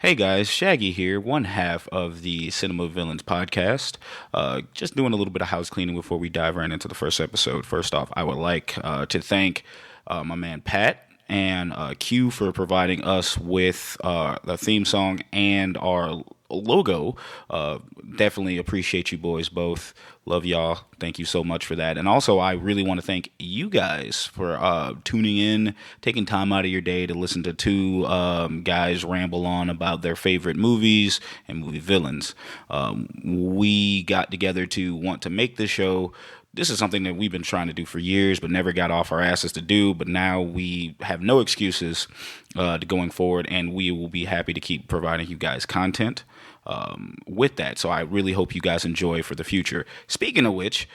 Hey guys, Shaggy here, one half of the Cinema Villains podcast. Just doing a little bit of house cleaning before we dive right into the first episode. First off, I would like to thank my man Pat and Q for providing us with the theme song and our logo. Definitely appreciate you boys both. Love y'all. Thank you so much for that. And also, I really want to thank you guys for tuning in, taking time out of your day to listen to two guys ramble on about their favorite movies and movie villains. We got together to want to make this show. This is something that we've been trying to do for years, but never got off our asses to do. But now we have no excuses to going forward, and we will be happy to keep providing you guys content with that. So I really hope you guys enjoy for the future. Speaking of which,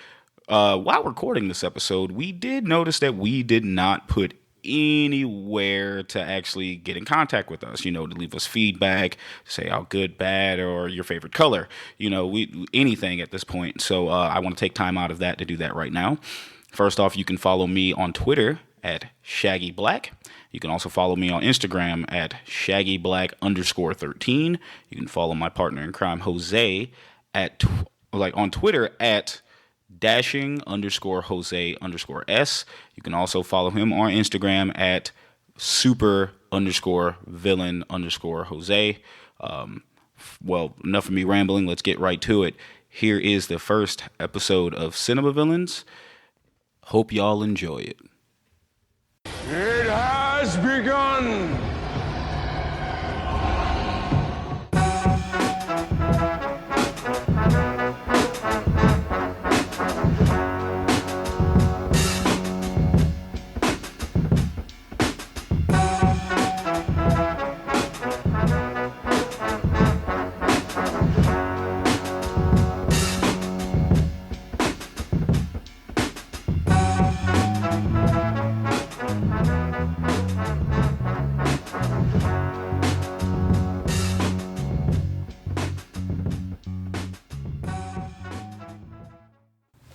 while recording this episode, we did notice that we did not put anywhere to actually get in contact with us, to leave us feedback, say how good, bad, or your favorite color, anything at this point. So I want to take time out of that to do that right now. First off, you can follow me on Twitter at Shaggy Black. You can also follow me on Instagram at ShaggyBlack_13. You can follow my partner in crime, Jose, on Twitter at _Jose_S. You can also follow him on Instagram at super_villain_Jose. Well, enough of me rambling. Let's get right to it. Here is the first episode of Cinema Villains. Hope y'all enjoy it. It has begun!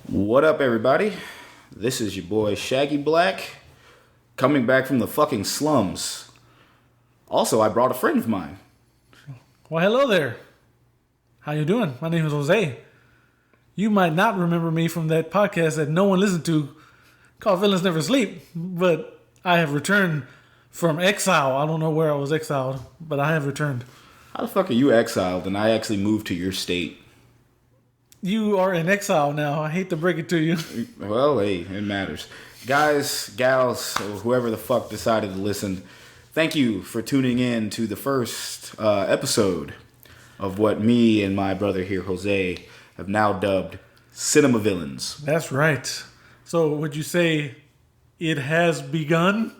What up, everybody? This is your boy Shaggy Black, coming back from the fucking slums. Also, I brought a friend of mine. Well, hello there. How you doing? My name is Jose. You might not remember me from that podcast that no one listened to called Villains Never Sleep, but I have returned from exile. I don't know where I was exiled, but I have returned. How the fuck are you exiled and I actually moved to your state? You are in exile now. I hate to break it to you. Well, hey, it matters. Guys, gals, or whoever the fuck decided to listen, thank you for tuning in to the first episode of what me and my brother here, Jose, have now dubbed Cinema Villains. That's right. So would you say it has begun?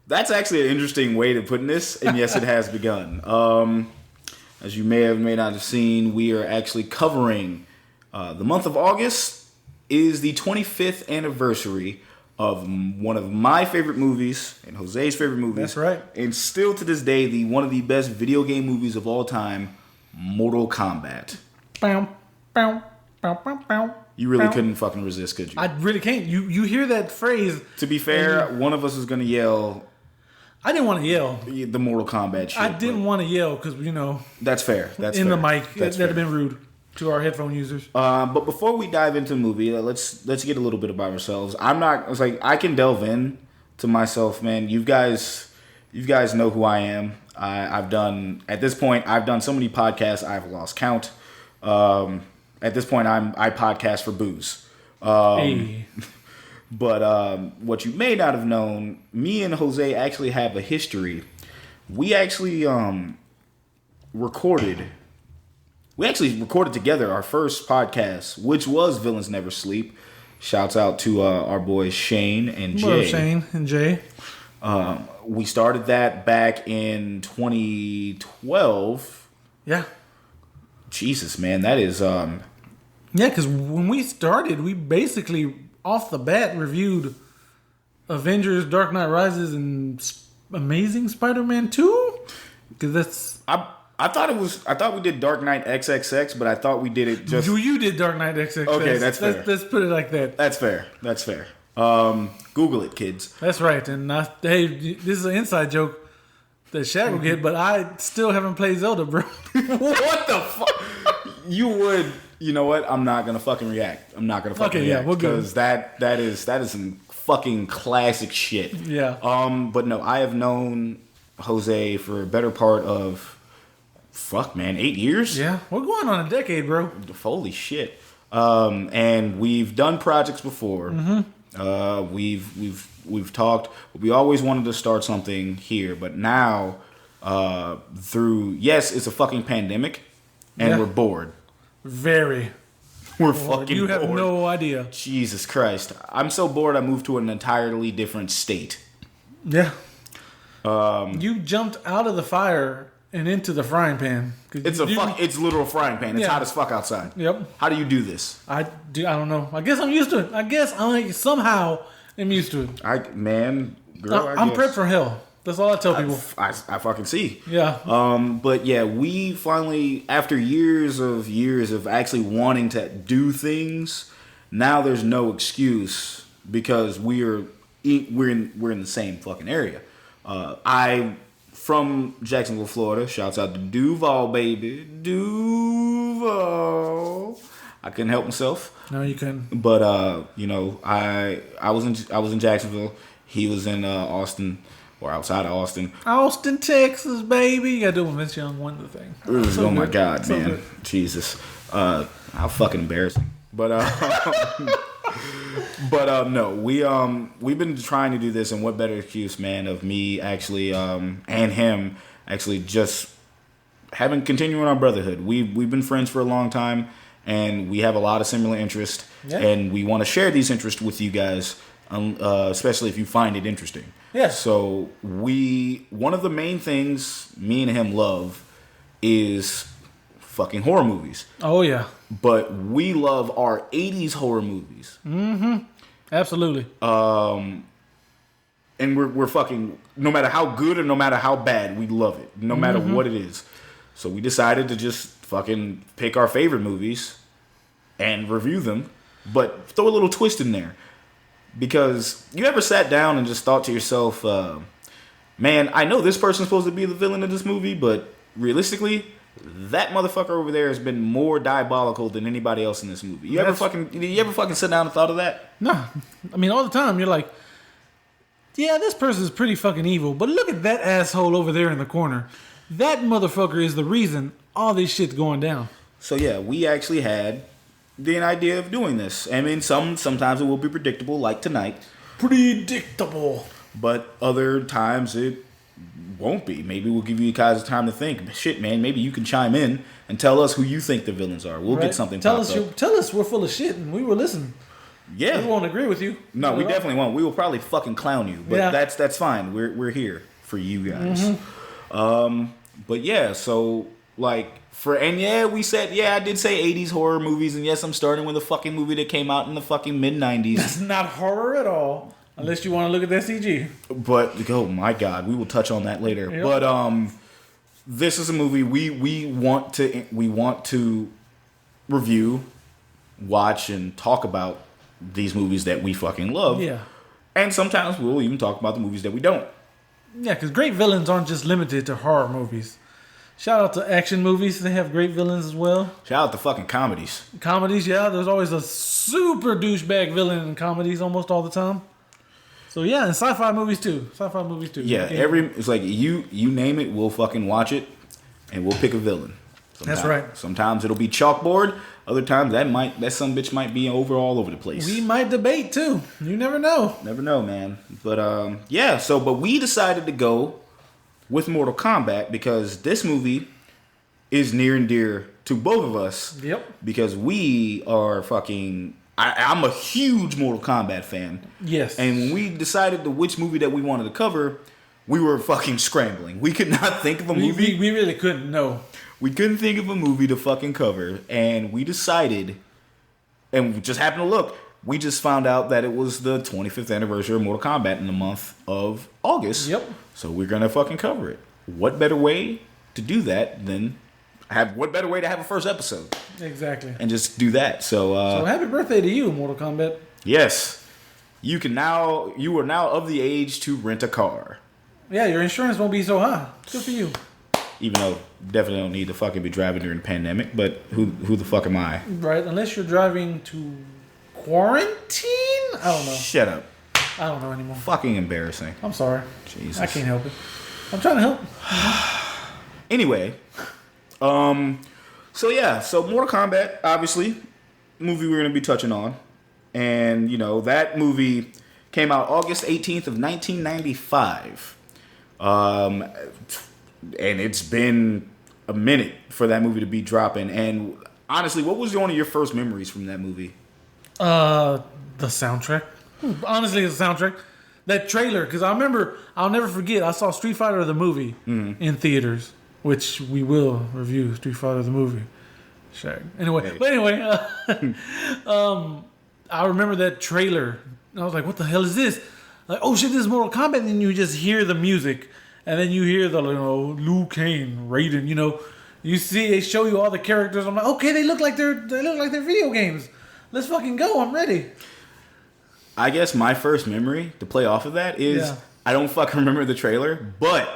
That's actually an interesting way to put this, and yes, it has begun. As you may have may not have seen, we are actually covering the month of August is the 25th anniversary of one of my favorite movies and Jose's favorite movies. That's right. And still to this day, one of the best video game movies of all time, Mortal Kombat. Bow, bow, bow, bow, bow. You really couldn't fucking resist, could you? I really can't. You hear that phrase. To be fair, one of us is going to yell I didn't want to yell. the Mortal Kombat shit. I didn't want to yell because, That's fair. That's in fair. the mic. That's That'd fair. have been rude to our headphone users. But before we dive into the movie, let's get a little bit about ourselves. I can delve in to myself, man. You guys know who I am. I've done so many podcasts, I've lost count. At this point, I podcast for booze. Hey. But what you may not have known, me and Jose actually have a history. We actually recorded together our first podcast, which was Villains Never Sleep. Shouts out to our boys Shane and Jay. What up, Shane and Jay? We started that back in 2012. Yeah. Jesus, man, that is... Yeah, because when we started, we basically, off the bat, reviewed Avengers, Dark Knight Rises, and Amazing Spider-Man 2? Because that's... I thought we did Dark Knight XXX, but I thought we did it just... You did Dark Knight XXX. Okay, that's fair. Let's put it like that. That's fair. Google it, kids. That's right. And hey, this is an inside joke. that Shaq will get, but I still haven't played Zelda, bro. What the fuck? You would. You know what? I'm not gonna fucking react. I'm not gonna fucking react because that is some fucking classic shit. Yeah. But no, I have known Jose for a better part of 8 years. Yeah, we're going on a decade, bro. Holy shit. And we've done projects before. Mm-hmm. We've talked. We always wanted to start something here, but now it's a fucking pandemic, and we're bored. Very. We're fucking You have bored. no idea. Jesus Christ. I'm so bored I moved to an entirely different state. Yeah. You jumped out of the fire and into the frying pan. It's literal frying pan. It's hot as fuck outside. Yep. How do you do this? I don't know. I guess I'm used to it. I guess I somehow am used to it. I'm prepped for hell. That's all I tell people. I fucking see. Yeah. But yeah, we finally, after years of actually wanting to do things, now there's no excuse because we're in the same fucking area. I from Jacksonville, Florida. Shouts out to Duval, baby, Duval. I couldn't help myself. No, you couldn't. But I was in Jacksonville. He was in Austin. Or outside of Austin. Austin, Texas, baby. You gotta do what Vince Young won the thing. Oh my God, man. Good. Jesus. How fucking embarrassing. But no, we've been trying to do this, and what better excuse, man, of me actually and him actually just continuing our brotherhood. We've been friends for a long time, and we have a lot of similar interests, and we want to share these interests with you guys, especially if you find it interesting. Yeah. So one of the main things me and him love is fucking horror movies. Oh yeah. But we love our 80s horror movies. Mm-hmm. Absolutely. And we're fucking, no matter how good or no matter how bad, we love it. No matter what it is. So we decided to just fucking pick our favorite movies and review them, but throw a little twist in there. Because you ever sat down and just thought to yourself, man, I know this person's supposed to be the villain of this movie, but realistically, that motherfucker over there has been more diabolical than anybody else in this movie. You ever fucking sit down and thought of that? No. I mean, all the time, you're like, yeah, this person's pretty fucking evil, but look at that asshole over there in the corner. That motherfucker is the reason all this shit's going down. So yeah, we actually had the idea of doing this. I mean, sometimes it will be predictable, like tonight. Predictable. But other times it won't be. Maybe we'll give you guys time to think. Shit, man, maybe you can chime in and tell us who you think the villains are. We'll get something tell popped up. Tell us we're full of shit and we will listen. Yeah. We won't agree with you. No, we definitely won't. We will probably fucking clown you. But that's fine. We're here for you guys. But yeah, so like we said, I did say 80s horror movies, and yes, I'm starting with a fucking movie that came out in the fucking mid-90s. That's not horror at all, unless you want to look at that CG. But, oh my God, we will touch on that later. Yep. But this is a movie we want to review, watch, and talk about these movies that we fucking love. Yeah. And sometimes we'll even talk about the movies that we don't. Yeah, because great villains aren't just limited to horror movies. Shout out to action movies. They have great villains as well. Shout out to fucking comedies. Comedies, yeah. There's always a super douchebag villain in comedies almost all the time. So yeah, and sci-fi movies too. Yeah, it's like you name it, we'll fucking watch it, and we'll pick a villain. That's right. Sometimes it'll be chalkboard. Other times that some bitch might be all over the place. We might debate too. You never know. Never know, man. But yeah. But we decided to go with Mortal Kombat because this movie is near and dear to both of us. Yep. Because we are fucking. I'm a huge Mortal Kombat fan. Yes. And when we decided which movie that we wanted to cover, we were fucking scrambling. We could not think of a movie. We really couldn't. No. We couldn't think of a movie to fucking cover, and we decided, and we just happened to look. We just found out that it was the 25th anniversary of Mortal Kombat in the month of August. Yep. So we're gonna fucking cover it. What better way to do that than what better way to have a first episode? Exactly. And just do that. So happy birthday to you, Mortal Kombat. Yes. You are now of the age to rent a car. Yeah, your insurance won't be so high. Good for you. Even though definitely don't need to fucking be driving during the pandemic, but who the fuck am I? Right, unless you're driving to quarantine? I don't know. Shut up. I don't know anymore. Fucking embarrassing. I'm sorry. Jesus. I can't help it. I'm trying to help. Anyway, so Mortal Kombat, obviously, movie we're gonna be touching on, and that movie came out August 18th of 1995, and it's been a minute for that movie to be dropping. And honestly, what was one of your first memories from that movie? The soundtrack. Honestly, the soundtrack. That trailer, because I'll never forget, I saw Street Fighter the movie in theaters, which we will review Street Fighter the movie. Shag. Anyway, I remember that trailer. I was like, what the hell is this? Like, oh shit, this is Mortal Kombat. And then you just hear the music. And then you hear the, Liu Kang, Raiden, You see, they show you all the characters. I'm like, okay, they look like they're video games. Let's fucking go. I'm ready. I guess my first memory to play off of that is I don't fucking remember the trailer, but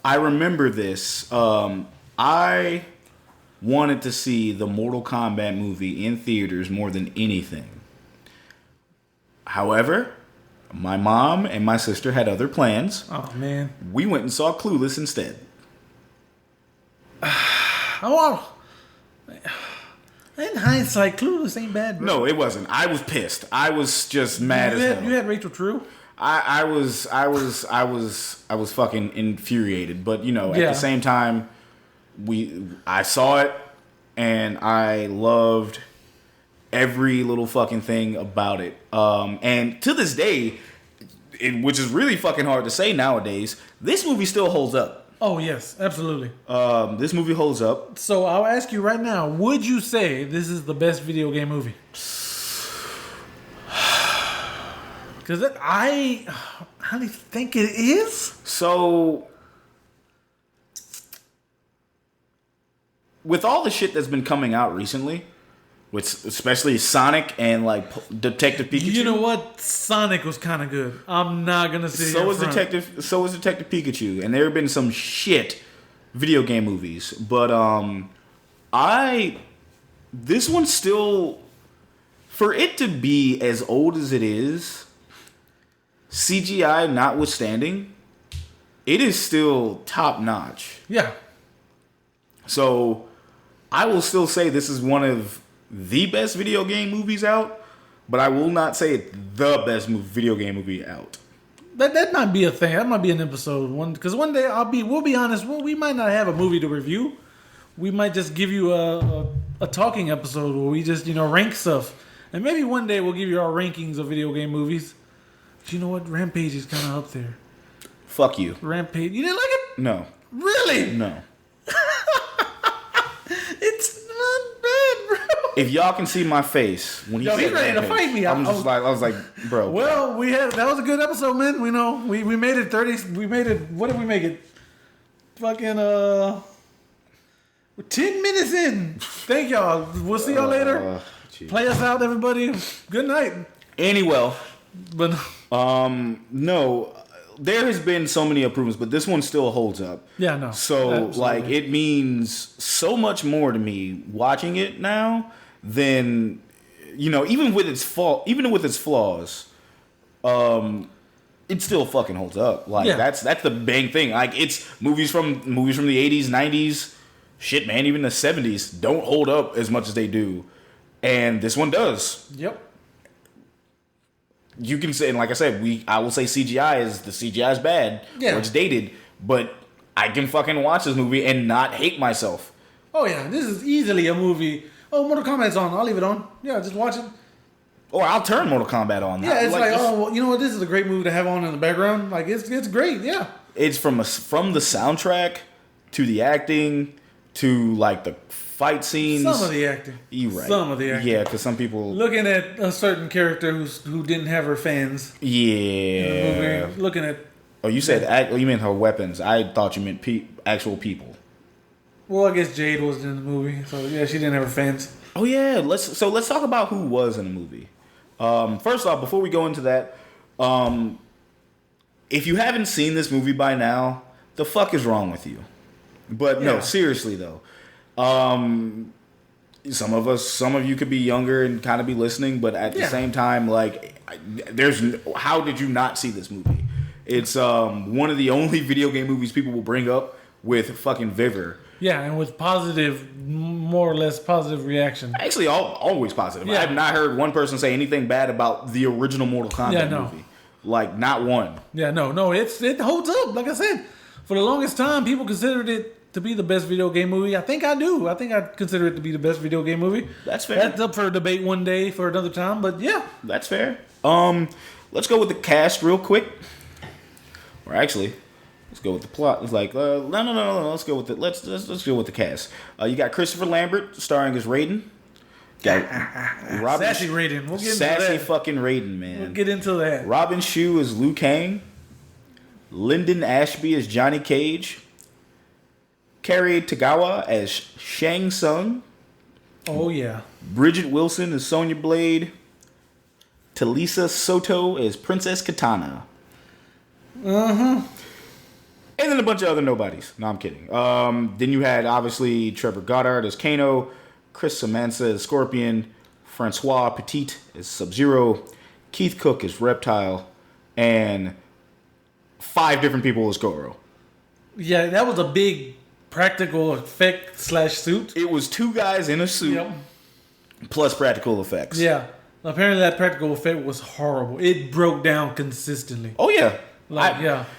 I remember this. I wanted to see the Mortal Kombat movie in theaters more than anything. However, my mom and my sister had other plans. Oh, man. We went and saw Clueless instead. In hindsight, Clueless ain't bad, bro. No, it wasn't. I was pissed. I was just mad as hell. You had Rachel True? I was fucking infuriated. But at the same time, I saw it and I loved every little fucking thing about it. And to this day, which is really fucking hard to say nowadays, this movie still holds up. Oh, yes, absolutely. This movie holds up. So I'll ask you right now, would you say this is the best video game movie? Because I don't think it is. So, with all the shit that's been coming out recently, with especially Sonic and Detective Pikachu. You know what? Sonic was kind of good. I'm not gonna say so was Detective Pikachu, and there have been some shit video game movies, but this one still, for it to be as old as it is, CGI notwithstanding, it is still top notch. Yeah. So I will still say this is one of the best video game movies out, but I will not say it's the best video game movie out. That might be a thing. That might be an episode one, because one day we'll be honest. We might not have a movie to review. We might just give you a talking episode where we just rank stuff, and maybe one day we'll give you our rankings of video game movies. But you know what? Rampage is kind of up there. Fuck you. Rampage. You didn't like it? No. Really? No. It's not bad, bro. If y'all can see my face when he's ready to fight me. I was like, bro. Well, that was a good episode, man. We made it 30. We made it. What did we make it? Fucking 10 minutes in. Thank y'all. We'll see y'all later. Play us out, everybody. Good night. Anyway, but no. There has been so many improvements, but this one still holds up. Yeah, no. So, absolutely. it means so much more to me watching it now than, even with its flaws, it still fucking holds up. That's the big thing. It's movies from the 80s, 90s, shit, man, even the 70s don't hold up as much as they do, and this one does. Yep. You can say, and like I said, I will say CGI is bad, or it's dated, but I can fucking watch this movie and not hate myself. Oh yeah, this is easily a movie. Oh, Mortal Kombat's on. I'll leave it on. Yeah, just watch it. Or I'll turn Mortal Kombat on. Yeah, it's you know what? This is a great movie to have on in the background. It's great. Yeah. It's from the soundtrack to the acting to the fight scenes. Some of the acting. You're right. Some of the acting. Yeah, because some people looking at a certain character who didn't have her fans. Yeah. Looking at. Oh, you said you meant her weapons. I thought you meant actual people. Well, I guess Jade was in the movie, so yeah, she didn't have her fans. Oh yeah, let's talk about who was in the movie. First off, before we go into that, if you haven't seen this movie by now, the fuck is wrong with you? But no, seriously though. Some of you could be younger and kind of be listening, but at the same time, like, how did you not see this movie? It's one of the only video game movies people will bring up with fucking vigor. Yeah, and with more or less positive reaction. Actually, always positive. Yeah. I have not heard one person say anything bad about the original Mortal Kombat movie. Like, not one. Yeah, no, it holds up. Like I said, for the longest time, people considered it to be the best video game movie. I think I do. I think I consider it to be the best video game movie. That's fair. That's up for a debate one day for another time, but yeah. That's fair. Let's go with the cast real quick. Or actually, let's go with the plot. It's like, no. Let's go with the cast. You got Christopher Lambert starring as Raiden. Got Sassy Raiden. We'll get into that. Sassy fucking Raiden, man. We'll get into that. Robin Shou as Liu Kang. Lyndon Ashby as Johnny Cage. Carrie Tagawa as Shang Tsung. Oh, yeah. Bridget Wilson as Sonya Blade. Talisa Soto as Princess Katana. And then a bunch of other nobodies. No, I'm kidding. Then you had, obviously, Trevor Goddard as Kano. Chris Samansa as Scorpion. Francois Petit as Sub-Zero. Keith Cook as Reptile. And 5 different people as Goro. Yeah, that was a big practical effect / suit. It was 2 guys in a suit plus practical effects. Yeah. Apparently that practical effect was horrible. It broke down consistently. Oh, yeah.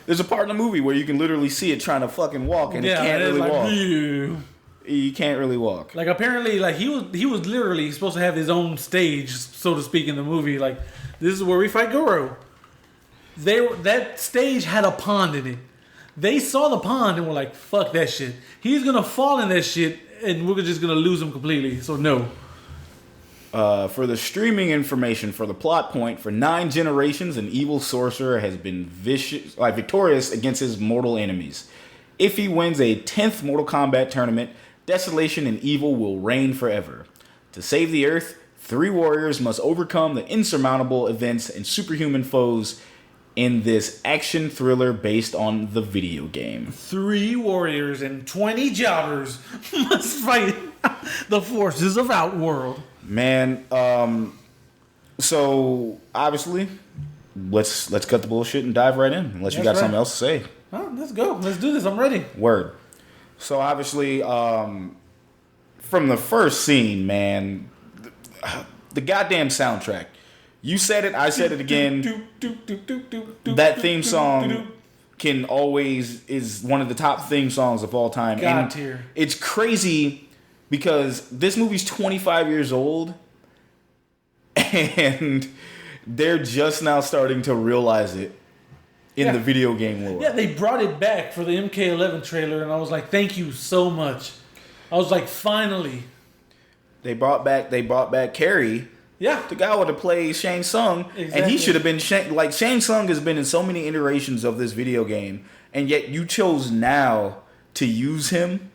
There's a part in the movie where you can literally see it trying to fucking walk and it can't really walk. Ew. You can't really walk. Like, apparently, like, he was literally supposed to have his own stage, so to speak, in the movie. Like, this is where we fight Goro. That stage had a pond in it. They saw the pond and were like, fuck that shit. He's going to fall in that shit and we're just going to lose him completely. So, no. For the streaming information, for the plot point, for 9 generations, an evil sorcerer has been victorious against his mortal enemies. If he wins a 10th Mortal Kombat tournament, desolation and evil will reign forever. To save the Earth, 3 warriors must overcome the insurmountable events and superhuman foes in this action thriller based on the video game. 3 warriors and 20 jobbers must fight the forces of Outworld. Man, so obviously, let's cut the bullshit and dive right in. Unless you got something else to say. Oh, let's go. Let's do this. I'm ready. Word. So obviously, from the first scene, man, the goddamn soundtrack. You said it, I said it again. That theme song is one of the top theme songs of all time. God tier. It's crazy because this movie's 25 years old and they're just now starting to realize it in the video game lore. Yeah, they brought it back for the MK11 trailer and I was like, thank you so much. I was like, finally. They brought back Carrie. Yeah, the guy would have played Shang Tsung, and he should have been Shang Tsung has been in so many iterations of this video game, and yet you chose now to use him.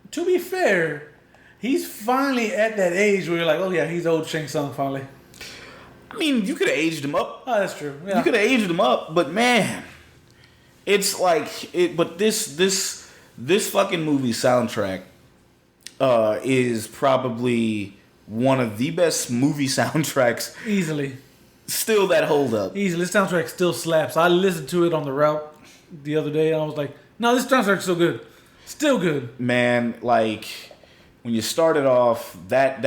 To be fair, he's finally at that age where you're like, oh yeah, he's old Shang Tsung finally. I mean, you could have aged him up. Oh, that's true. Yeah. You could have aged him up, but man, it's like it. But this fucking movie soundtrack is probably one of the best movie soundtracks. Easily. Still that hold up. Easily. This soundtrack still slaps. I listened to it on the route the other day and I was like, no, this soundtrack's still good. Still good. Man, like, when you started off, that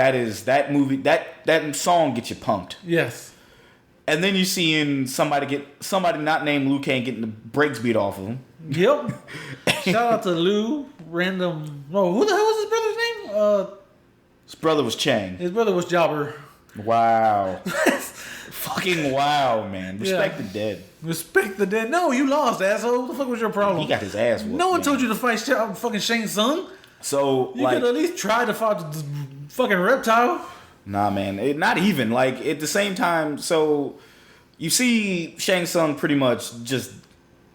song gets you pumped. Yes. And then you see somebody not named Liu Kang getting the brakes beat off of him. Yep. Shout out to Liu, random. Oh, who the hell was his brother's name? His brother was Chang. His brother was Jobber. Wow. Fucking wow, man. Respect the dead. Respect the dead. No, you lost, asshole. What the fuck was your problem? He got his ass whooped. No one told you to fight fucking Shang Tsung. So, you could at least try to fight the fucking Reptile. Nah, man. Not even. Like, at the same time, so you see Shang Tsung pretty much just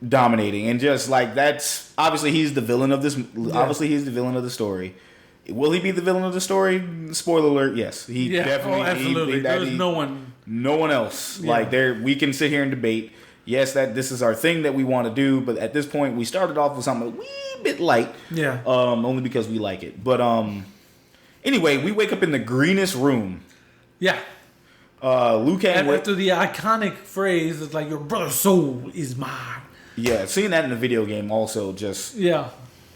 dominating. And just, like, that's... Obviously, he's the villain of this... Yeah. Obviously, he's the villain of the story. Will he be the villain of the story? Spoiler alert, yes. He definitely... Oh, absolutely. There's no one else. Yeah. Like, we can sit here and debate. yes, that this is our thing that we want to do, but at this point, we started off with something a wee bit light. Yeah. Only because we like it. But anyway, we wake up in the greenest room. Yeah. Liu Kang. After the iconic phrase, it's like, your brother's soul is mine. Yeah, seeing that in the video game also just... Yeah.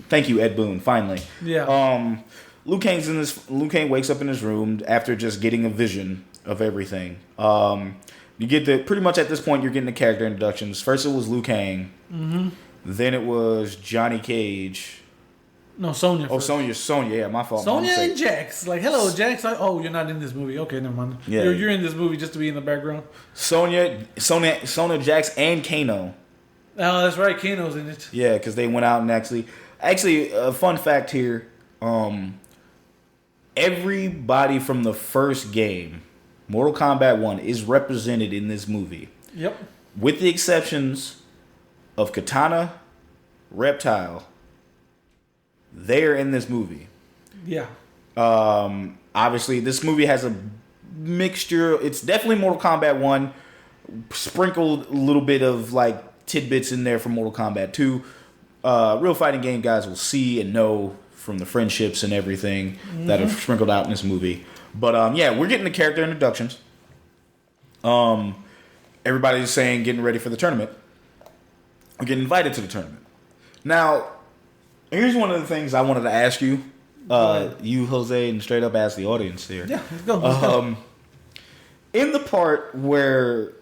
Thank you, Ed Boon, finally. Yeah. Liu Kang wakes up in his room after just getting a vision of everything. You get pretty much at this point, you're getting the character introductions. First it was Liu Kang. Mm-hmm. Then it was Johnny Cage. No, Sonya. Oh, Sonya. Yeah, my fault. Sonya and Jax. Like, hello, Jax. Oh, you're not in this movie. Okay, never mind. Yeah. You're in this movie just to be in the background. Sonya, Jax, and Kano. Oh, that's right. Kano's in it. Yeah, because they went out and actually, a fun fact here. Everybody from the first game, Mortal Kombat 1, is represented in this movie. Yep. With the exceptions of Katana, Reptile. They're in this movie. Yeah. Obviously, this movie has a mixture. It's definitely Mortal Kombat 1, sprinkled a little bit of like tidbits in there from Mortal Kombat 2. Real fighting game guys will see and know from the friendships and everything that are sprinkled out in this movie. But yeah, we're getting the character introductions. Everybody's saying getting ready for the tournament. We're getting invited to the tournament. Now, here's one of the things I wanted to ask you. You, Jose, and straight up ask the audience here. Yeah, let's go. In the part where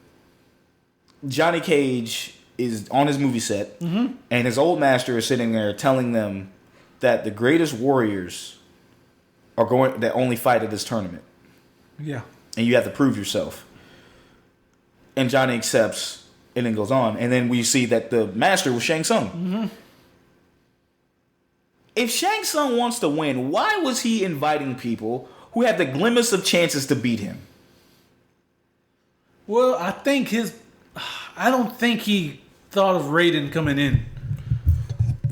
Johnny Cage is on his movie set, and his old master is sitting there telling them that the greatest warriors that only fight at this tournament. Yeah. And you have to prove yourself. And Johnny accepts, and then goes on. And then we see that the master was Shang Tsung. Mm-hmm. If Shang Tsung wants to win, why was he inviting people who had the glimpse of chances to beat him? Well, I don't think he thought of Raiden coming in.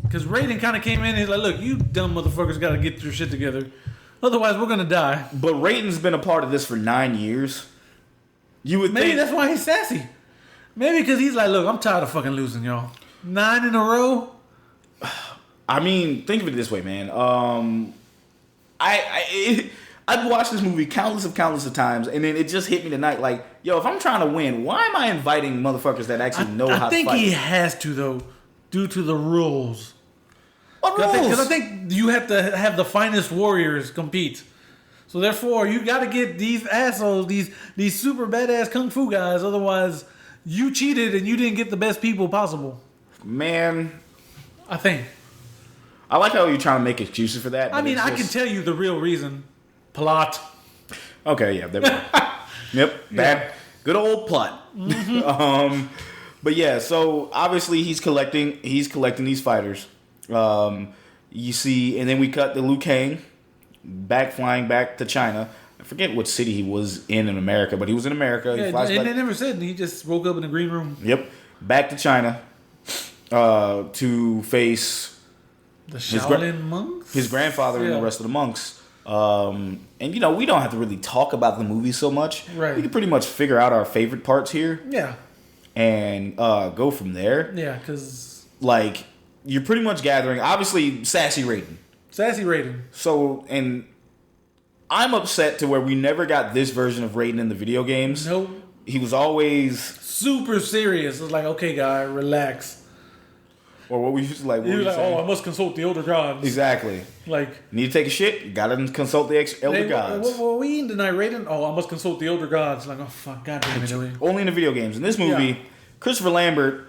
Because Raiden kind of came in and he's like, look, you dumb motherfuckers got to get your shit together. Otherwise, we're going to die. But Raiden's been a part of this for 9 years. You would Maybe think... that's why he's sassy. Maybe because he's like, look, I'm tired of fucking losing, y'all. 9 in a row? I mean, think of it this way, man. I've watched this movie countless of times, and then it just hit me tonight. Like, yo, if I'm trying to win, why am I inviting motherfuckers that actually know how to fight? I think he has to, though, due to the rules. What rules? Because I think you have to have the finest warriors compete. So therefore, you got to get these assholes, these super badass kung fu guys. Otherwise, you cheated and you didn't get the best people possible. Man, I think. I like how you're trying to make excuses for that. I mean, I can tell you the real reason. Plot. Okay, yeah, there we go. Yep, bad, good old plot. Mm-hmm. But yeah, so obviously he's collecting these fighters. You see, and then we cut to Liu Kang flying back to China. I forget what city he was in America, but he was in America. Yeah, and they never said. He just woke up in the green room. Yep, back to China to face the Shaolin monks, his grandfather, and the rest of the monks. And we don't have to really talk about the movie so much. Right. We can pretty much figure out our favorite parts here. Yeah. And go from there. Yeah, because like you're pretty much gathering. Obviously, Sassy Raiden. So, and I'm upset to where we never got this version of Raiden in the video games. Nope. He was always super serious. It was like, okay, guy, relax. Or what we used to like. He was like, oh, I must consult the elder gods. Exactly. Like, need to take a shit? Gotta consult the elder gods. What were we in tonight, Raiden? Oh, I must consult the elder gods. Like, oh fuck, goddamn it. Only in the video games. In this movie, Christopher Lambert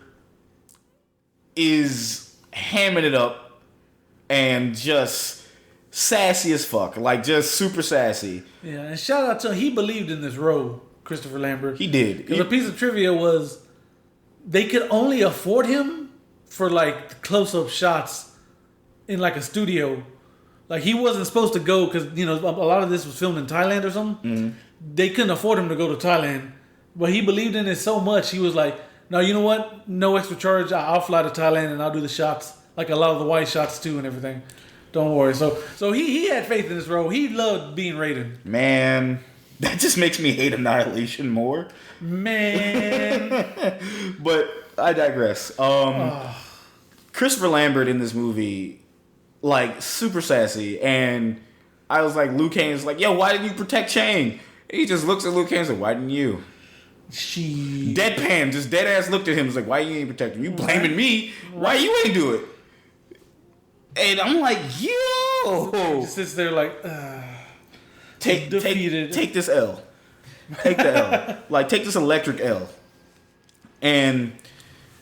is hamming it up and just sassy as fuck. Like, just super sassy. Yeah, and shout out to him. He believed in this role, Christopher Lambert. He did. Because a piece of trivia was they could only afford him for like close-up shots in like a studio. Like, he wasn't supposed to go because, a lot of this was filmed in Thailand or something. Mm-hmm. They couldn't afford him to go to Thailand. But he believed in it so much, he was like, no, you know what? No extra charge. I'll fly to Thailand and I'll do the shots. Like a lot of the white shots too and everything. Don't worry. So he had faith in this role. He loved being Raiden. Man, That just makes me hate Annihilation more. Man. But I digress. Christopher Lambert in this movie, like, super sassy. And I was like, Liu Kang's like, yo, why didn't you protect Chang? He just looks at Liu Kang and like, why didn't you? Deadpan, just dead ass looked at him. Was like, why you ain't protect him? You blaming me? Why you ain't do it? And I'm like, yo. He sits there like, take this L. Take the L. Like, take this electric L. And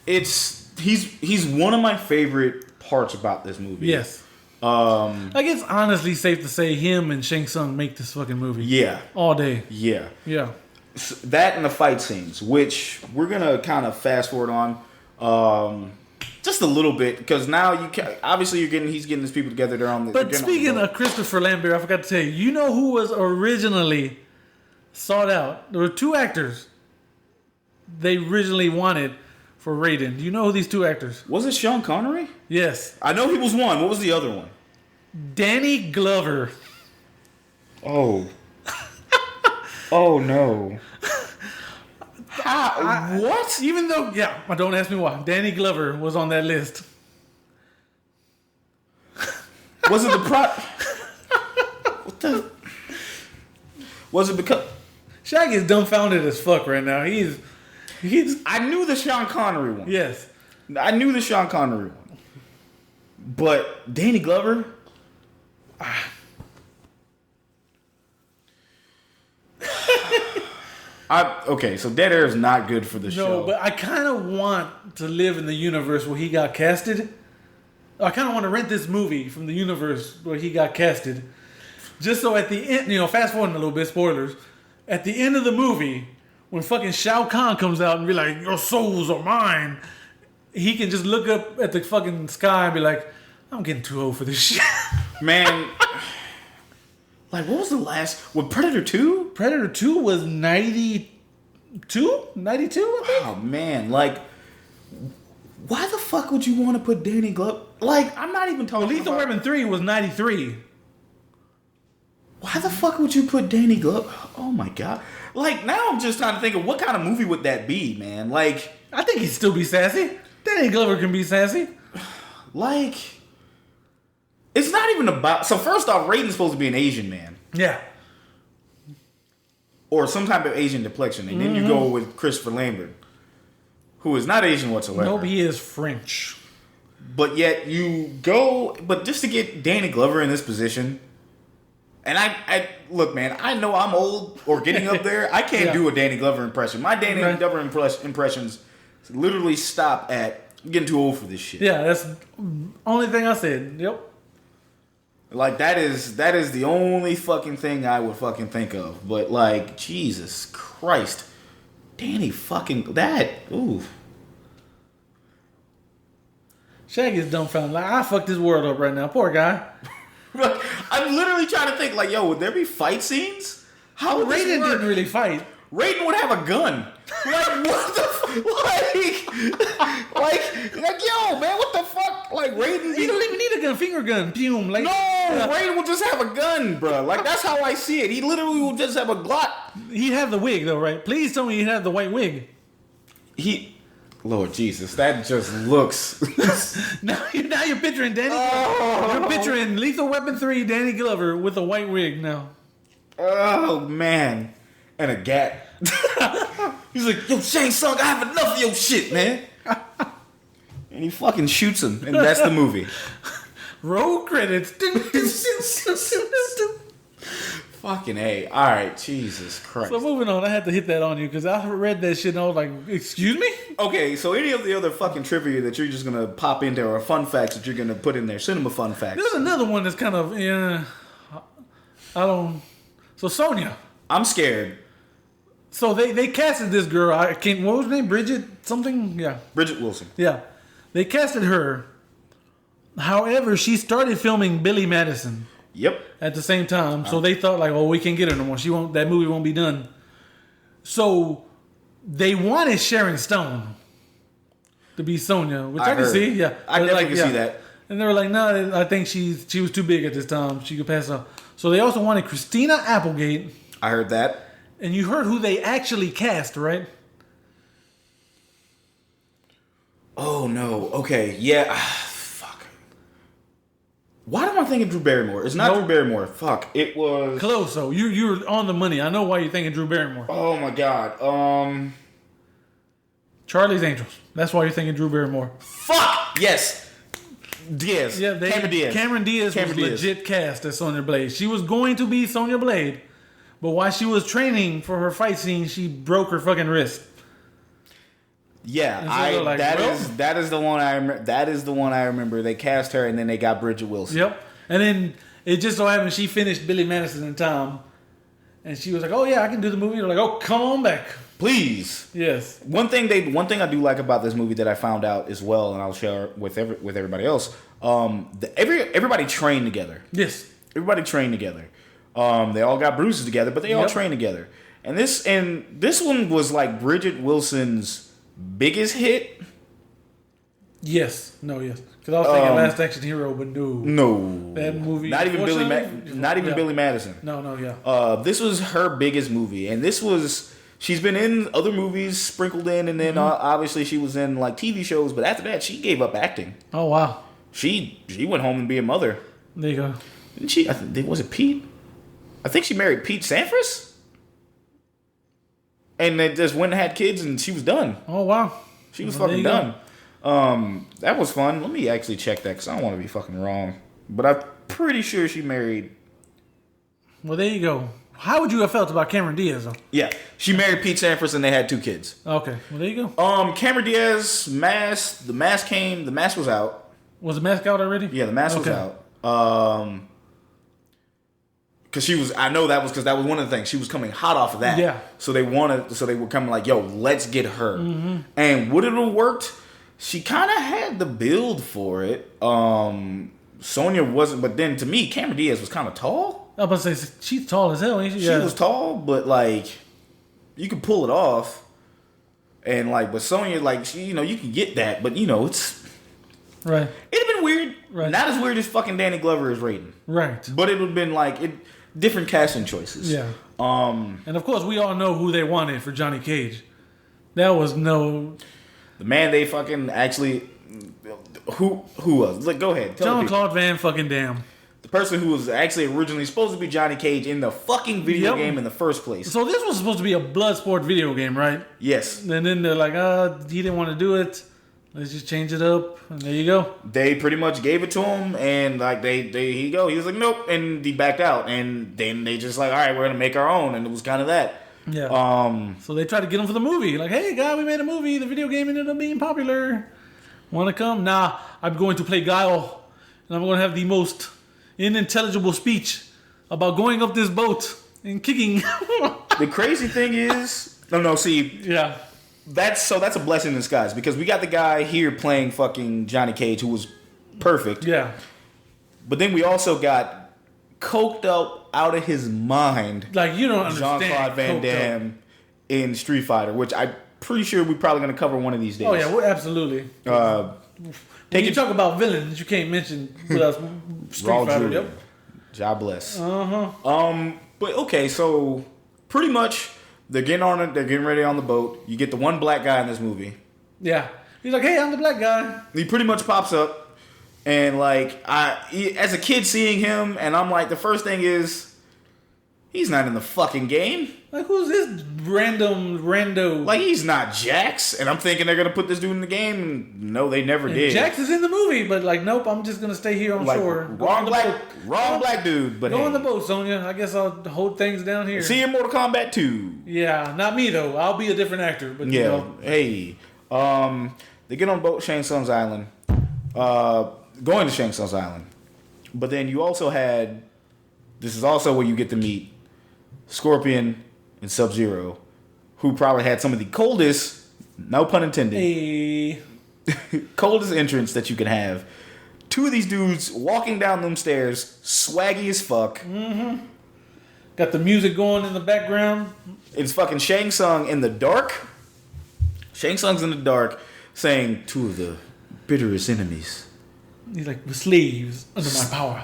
he's one of my favorite parts about this movie. Yes. Like, it's honestly safe to say him and Shang Tsung make this fucking movie. Yeah. All day. Yeah. Yeah. That and the fight scenes, which we're gonna kind of fast forward on, just a little bit, because now he's getting his people together. They're on the. But speaking of Christopher Lambert, I forgot to tell you. You know who was originally sought out? There were two actors they originally wanted for Raiden. Do you know who these two actors? Was it Sean Connery? Yes. I know he was one. What was the other one? Danny Glover. Oh. Oh no. What? Even though, don't ask me why. Danny Glover was on that list. Was it the what the? Was it because Shaggy is dumbfounded as fuck right now. He's. I knew the Sean Connery one. Yes. I knew the Sean Connery one. But Danny Glover. Okay, so Dead Air is not good for the show. No, but I kind of want to live in the universe where he got casted. I kind of want to rent this movie from the universe where he got casted. Just so at the end, fast forwarding a little bit, spoilers. At the end of the movie, when fucking Shao Kahn comes out and be like, your souls are mine, he can just look up at the fucking sky and be like, I'm getting too old for this shit. Man. Like, what was the last... What, Predator 2? Predator 2 was 92? 92, I think? Oh, man. Like, why the fuck would you want to put Danny Glover... Like, I'm not even talking Lethal Weapon 3 was 93. Why the fuck would you put Danny Glover... Oh, my God. Like, now I'm just trying to think of what kind of movie would that be, man? Like... I think he'd still be sassy. Danny Glover can be sassy. Like... It's not even about... So first off, Raiden's supposed to be an Asian man. Yeah. Or some type of Asian complexion. And then you go with Christopher Lambert, who is not Asian whatsoever. Nope, he is French. But yet you go... But just to get Danny Glover in this position... And I look, man, I know I'm old or getting up there. I can't do a Danny Glover impression. My Danny Glover impressions literally stop at... I'm getting too old for this shit. Yeah, that's the only thing I said. Yep. Like, that is the only fucking thing I would fucking think of. But, like, Jesus Christ. Danny fucking... That... Ooh. Shaggy's dumbfounded. Like, I fucked this world up right now. Poor guy. I'm literally trying to think, like, yo, would there be fight scenes? How would Raiden didn't really fight. Raiden would have a gun. Like, what the like, yo, man, what the fuck? Like, Raiden... He don't even need a gun. Finger gun. Boom. Like, no, Raiden will just have a gun, bro. Like, that's how I see it. He literally will just have a Glock. He'd have the wig, though, right? Please tell me he'd have the white wig. Lord Jesus, that just looks... now you're picturing Danny Glover. You're picturing Lethal Weapon 3 Danny Glover with a white wig now. Oh, man. And a gat. He's like, yo, Shang Tsung, I have enough of your shit, man. And he fucking shoots him, and that's the movie. Roll credits. Fucking A. All right, Jesus Christ. So moving on, I had to hit that on you because I read that shit and I was like, excuse me? Okay, so any of the other fucking trivia that you're just going to pop in there or fun facts that you're going to put in there, cinema fun facts. There's another one that's kind of, So Sonya. I'm scared. So they casted this girl. What was her name? Bridget something? Yeah. Bridget Wilson. Yeah. They casted her. However, she started filming Billy Madison. Yep. At the same time. So they thought like, oh, we can't get her no more. That movie won't be done. So they wanted Sharon Stone to be Sonya, which I can see. Yeah. I definitely can see that. And they were like, no, I think she was too big at this time. She could pass up. So they also wanted Christina Applegate. I heard that. And you heard who they actually cast, right? Oh, no. Okay, yeah. Fuck. Why am I thinking Drew Barrymore? It's not Drew Barrymore. Fuck. It was... Close, though. You're on the money. I know why you're thinking Drew Barrymore. Oh, my God. Charlie's Angels. That's why you're thinking Drew Barrymore. Fuck! Yes. Diaz. Yeah, Cameron Diaz was legit cast as Sonya Blade. She was going to be Sonya Blade, but while she was training for her fight scene, she broke her fucking wrist. Yeah, that is the one I remember. That is the one I remember. They cast her, and then they got Bridget Wilson. Yep, and then it just so happened she finished Billy Madison and Tom, and she was like, "Oh yeah, I can do the movie." They're like, "Oh, come on back, please." Yes. One thing I do like about this movie that I found out as well, and I'll share with everybody else. Everybody trained together. Yes, everybody trained together. They all got bruises together, but they all trained together. And this one was like Bridget Wilson's biggest hit. Yes. Because I was thinking Last Action Hero, but no, that movie. Not even Billy Madison. No, yeah. This was her biggest movie, and she's been in other movies sprinkled in, and then obviously she was in like TV shows. But after that, she gave up acting. Oh wow. She went home and be a mother. There you go. Didn't she? Was it Pete? I think she married Pete Sampras. And they just went and had kids, and she was done. Oh wow. She was fucking done. That was fun. Let me actually check that because I don't want to be fucking wrong. But I'm pretty sure she married. Well, there you go. How would you have felt about Cameron Diaz, though? Yeah, she married Pete Sampras, and they had 2 kids. Okay, well there you go. Cameron Diaz, the mask was out. Was the mask out already? Yeah, the mask was out. Because I know that was because that was one of the things. She was coming hot off of that. Yeah. So they were coming like, yo, let's get her. Mm-hmm. And would it have worked? She kind of had the build for it. Sonya wasn't, but then to me, Cameron Diaz was kind of tall. I was about to say, she's tall as hell, ain't she? She was tall, but like, you could pull it off. And like, but Sonya, like, she, you can get that, but it's. Right. It'd have been weird. Right. Not as weird as fucking Danny Glover is rating. Right. But it would have been like different casting choices. Yeah. And of course we all know who they wanted for Johnny Cage. That was the man they fucking actually who was? Go ahead. Jean-Claude Van fucking Damme. The person who was actually originally supposed to be Johnny Cage in the fucking video game in the first place. So this was supposed to be a Bloodsport video game, right? Yes. And then they're like, he didn't want to do it. Let's just change it up, and there you go. They pretty much gave it to him, and like here you go. He was like, nope, and he backed out. And then they just like, all right, we're gonna make our own, and it was kind of that. Yeah. So they tried to get him for the movie, like, hey, guy, we made a movie. The video game ended up being popular. Want to come? Nah, I'm going to play Guile, and I'm going to have the most unintelligible speech about going up this boat and kicking. The crazy thing is, yeah. That's a blessing in disguise because we got the guy here playing fucking Johnny Cage who was perfect. Yeah. But then we also got coked up out of his mind. Like, you don't understand. Jean-Claude Van Damme in Street Fighter, which I'm pretty sure we're probably going to cover one of these days. Oh, yeah, absolutely. When you talk about villains, you can't mention Street Fighter. Yep. God bless. Uh-huh. But okay, so pretty much they're getting ready on the boat. You get the one black guy in this movie. Yeah. He's like, hey, I'm the black guy. He pretty much pops up. And like, as a kid seeing him, and I'm like, the first thing is, he's not in the fucking game. Like, who's this rando? Like, he's not Jax. And I'm thinking they're going to put this dude in the game. And no, they never did. Jax is in the movie, but like, nope, I'm just going to stay here on shore. Wrong black dude. But go on the boat, Sonya. I guess I'll hold things down here. See you in Mortal Kombat 2. Yeah, not me, though. I'll be a different actor. But yeah, hey. They get on boat, Shang Tsung's island. Going to Shang Tsung's island. But then you also had... This is also where you get to meet Scorpion and Sub-Zero, who probably had some of the coldest, no pun intended, coldest entrance that you can have. 2 of these dudes walking down them stairs, swaggy as fuck. Mm-hmm. Got the music going in the background. It's fucking Shang Tsung in the dark. Shang Tsung's in the dark saying, 2 of the bitterest enemies. He's like, the slaves under my power.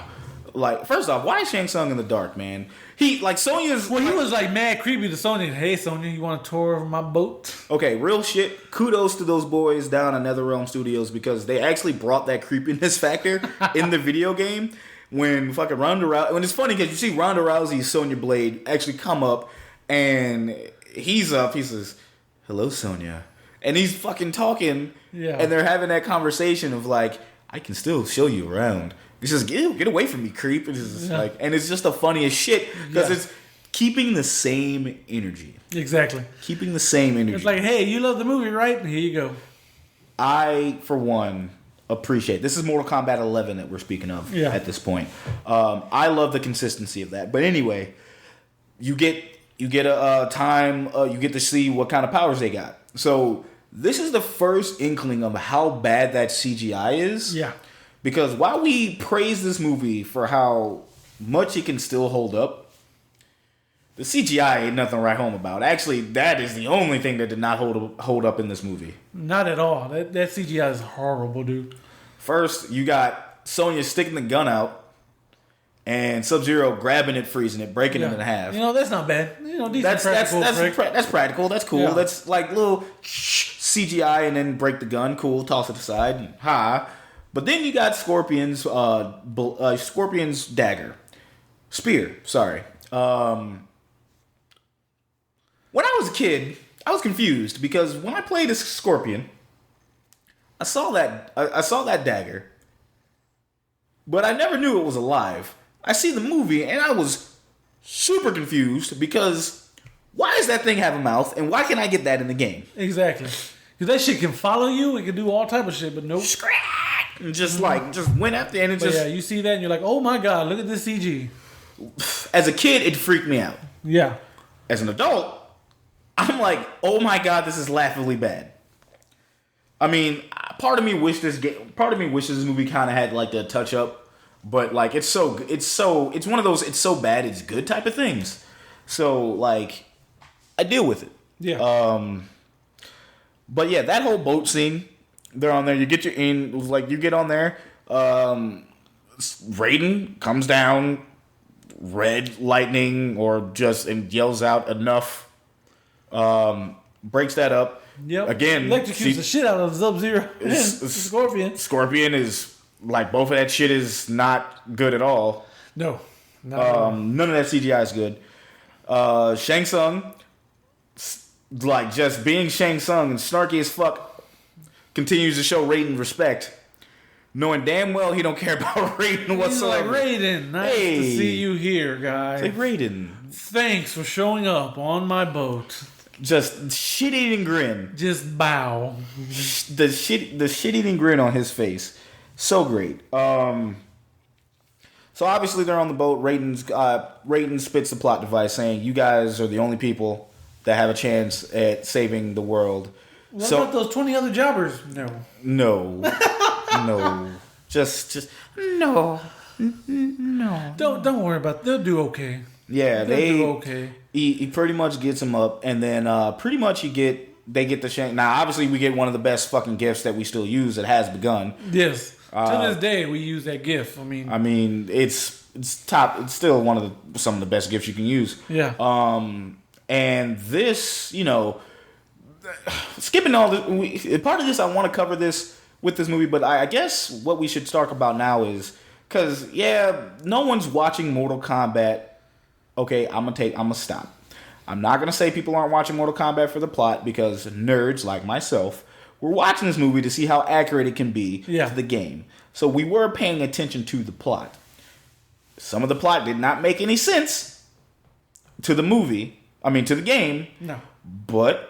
Like, first off, why is Shang Tsung in the dark, man? He like Sonya's. Well, he was like mad creepy to Sonya. Hey, Sonya, you want a tour of my boat? Okay, real shit. Kudos to those boys down at NetherRealm Studios because they actually brought that creepiness factor in the video game. When fucking Ronda Rousey, when it's funny because you see Ronda Rousey's Sonya Blade actually come up and he's up. He says, "Hello, Sonya," and he's fucking talking. Yeah, and they're having that conversation of like, "I can still show you around." He says, get away from me, creep. It's just like, and it's just the funniest shit because it's keeping the same energy. Exactly. Keeping the same energy. It's like, hey, you love the movie, right? Here you go. I, for one, appreciate. This is Mortal Kombat 11 that we're speaking of at this point. I love the consistency of that. But anyway, you get a time. You get to see what kind of powers they got. So this is the first inkling of how bad that CGI is. Yeah. Because while we praise this movie for how much it can still hold up, the CGI ain't nothing to write home about. Actually, that is the only thing that did not hold up in this movie. Not at all. That CGI is horrible, dude. First, you got Sonya sticking the gun out, and Sub-Zero grabbing it, freezing it, breaking it in half. You know, that's not bad. You know, decent that's practical. That's cool. Yeah. That's like little CGI and then break the gun. Cool. Toss it aside. But then you got Scorpion's dagger. Spear, sorry. When I was a kid, I was confused because when I played as Scorpion, I saw that dagger, but I never knew it was alive. I see the movie and I was super confused because why does that thing have a mouth and why can't I get that in the game? Exactly. Because that shit can follow you. It can do all type of shit, but nope. And just went after and it but yeah, you see that and you're like, oh my god, look at this CG. As a kid, it freaked me out. Yeah. As an adult, I'm like, oh my god, this is laughably bad. I mean, part of me wishes this movie kind of had like the touch up, but like it's one of those it's so bad it's good type of things. So like, I deal with it. Yeah. But yeah, that whole boat scene. They're on there. You get you get on there. Raiden comes down, red lightning, and yells out enough. Breaks that up. Yep. Again, electrocutes the shit out of Sub-Zero and Scorpion. Scorpion is like both of that shit is not good at all. No. Not at all. None of that CGI is good. Shang Tsung, like just being Shang Tsung and snarky as fuck. Continues to show Raiden respect, knowing damn well he don't care about Raiden whatsoever. He's like, Raiden, nice to see you here, guy. It's like, Raiden, thanks for showing up on my boat. Just shit-eating grin. Just bow. The shit-eating grin on his face. So great. So obviously they're on the boat. Raiden spits the plot device saying, you guys are the only people that have a chance at saving the world. What about those 20 other jobbers? No. No. Just no. Don't worry about it. They'll do okay. Yeah, they'll do okay. He pretty much gets him up, and then pretty much they get the Shang. Now, obviously, we get one of the best fucking gifts that we still use. It has begun. Yes. To this day, we use that gift. I mean, it's top. It's still some of the best gifts you can use. Yeah. And this, skipping all this, part of this, I want to cover this with this movie, but I guess what we should talk about now is, because, no one's watching Mortal Kombat. Okay, I'm gonna stop. I'm not gonna say people aren't watching Mortal Kombat for the plot, because nerds like myself, we're watching this movie to see how accurate it can be to the game. So we were paying attention to the plot. Some of the plot did not make any sense to the game. No. But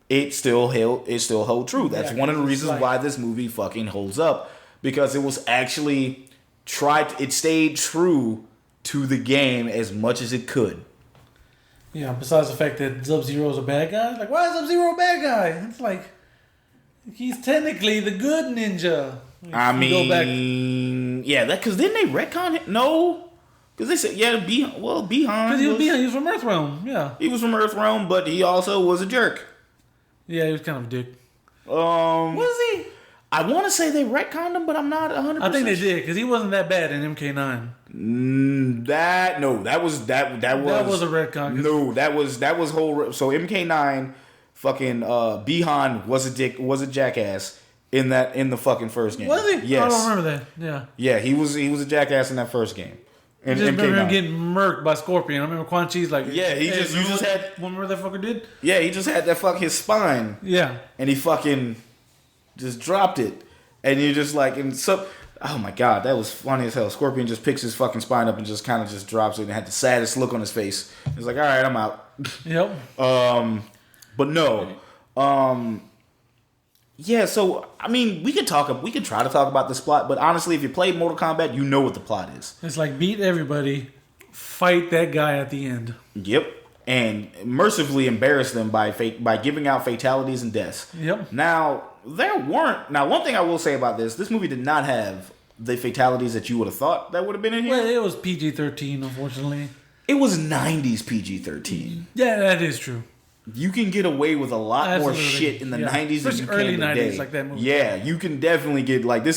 it still held true. That's one of the reasons why this movie fucking holds up, because it was actually it stayed true to the game as much as it could. Yeah, besides the fact that Sub-Zero's a bad guy. Like, why is Sub-Zero a bad guy? It's like, he's technically the good ninja. Because didn't they retcon it? No. Because they said, Bihan. Because he was from Earthrealm, yeah. He was from Earthrealm, but he also was a jerk. Yeah, he was kind of a dick. Was he? I want to say they retconned him, but I'm not 100%. I think they did because he wasn't that bad in MK9. That was a retcon. No, that was whole. So MK9, fucking Bihan was a jackass in the fucking first game. Was he? Yes. I don't remember that. Yeah. Yeah, he was a jackass in that first game. I just remember him getting murked by Scorpion. I remember Quan Chi's like, yeah, you just had. Remember what that fucker did? Yeah, he just had that fuck his spine. Yeah, and he fucking just dropped it, and you're just like, and so, oh my god, that was funny as hell. Scorpion just picks his fucking spine up and just kind of just drops it, and had the saddest look on his face. He's like, all right, I'm out. Yep. But no, yeah. So I mean, we could try to talk about this plot, but honestly, if you played Mortal Kombat, you know what the plot is. It's like beat everybody, fight that guy at the end. Yep. And mercifully embarrass them by giving out fatalities and deaths. Yep. Now, one thing I will say about this movie did not have the fatalities that you would have thought that would have been in here. Well, it was PG-13, unfortunately. It was 90s PG-13. Yeah, that is true. You can get away with a lot more shit in the 90s than you can early today. 90s, like that movie. Yeah, you can definitely get, like, they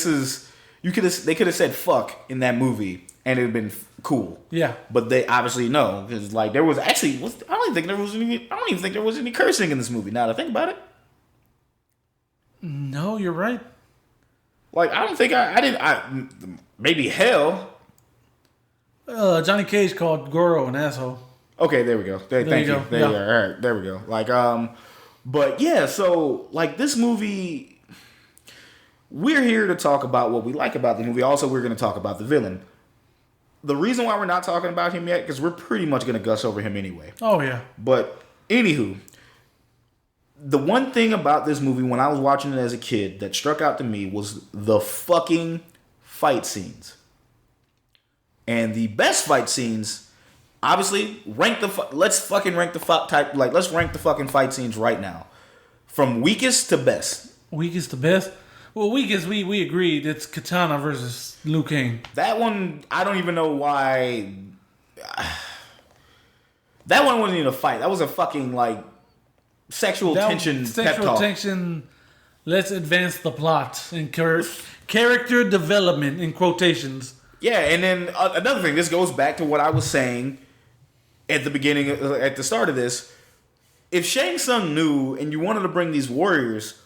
could have said fuck in that movie and it'd have been cool. Yeah. But they obviously know, because like there was actually I don't even think there was any cursing in this movie. Now that I think about it. No, you're right. Like I don't think I didn't. Maybe hell. Johnny Cage called Goro an asshole. Okay, there we go. Thank you. There you are. All right, there we go. Like but yeah. So like this movie, we're here to talk about what we like about the movie. Also, we're going to talk about the villain. The reason why we're not talking about him yet, because we're pretty much going to gush over him anyway. Oh, yeah. But, anywho, the one thing about this movie when I was watching it as a kid that struck out to me was the fucking fight scenes. And the best fight scenes, obviously, let's fucking rank the fucking fight scenes right now. From weakest to best. Weakest to best? Well, weakest, we agreed. It's Katana versus Liu Kang. That one, I don't even know why. That one wasn't even a fight. That was a fucking, like, sexual tension pep talk. Sexual tension, let's advance the plot and character development in quotations. Yeah, and then another thing, this goes back to what I was saying at the start of this. If Shang Tsung knew and you wanted to bring these warriors,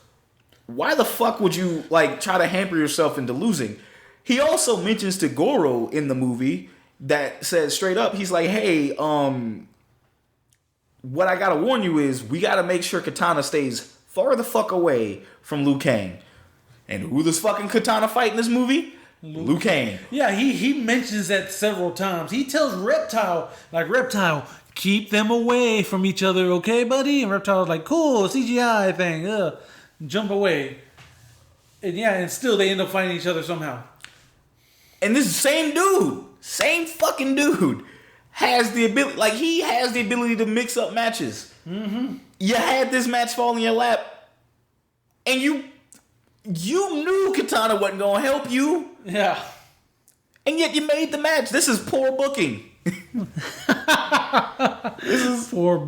why the fuck would you like try to hamper yourself into losing? He also mentions to Goro in the movie that says straight up, he's like, hey, what I gotta warn you is we gotta make sure Katana stays far the fuck away from Liu Kang. And who does fucking Katana fight in this movie? Liu Kang. Yeah, he mentions that several times. He tells Reptile, keep them away from each other, okay, buddy? And Reptile's like, cool, CGI thing, jump away. And yeah, and still they end up fighting each other somehow. And this same fucking dude, has the ability to mix up matches. Mm-hmm. You had this match fall in your lap, and you knew Katana wasn't going to help you. Yeah. And yet you made the match. This is poor booking. This is poor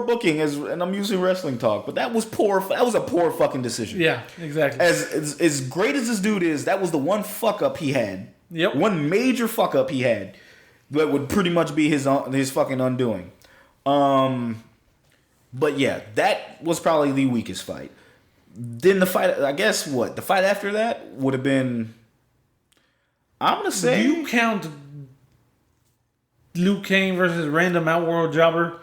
booking, and I'm using wrestling talk, but that was poor. That was a poor fucking decision. Yeah, exactly. As great as this dude is, that was the one fuck up he had. Yep. One major fuck up he had that would pretty much be his fucking undoing. But yeah, that was probably the weakest fight. Then the fight, I guess, the fight after that would have been. I'm gonna say. Do you count Liu Kang versus random Outworld jobber?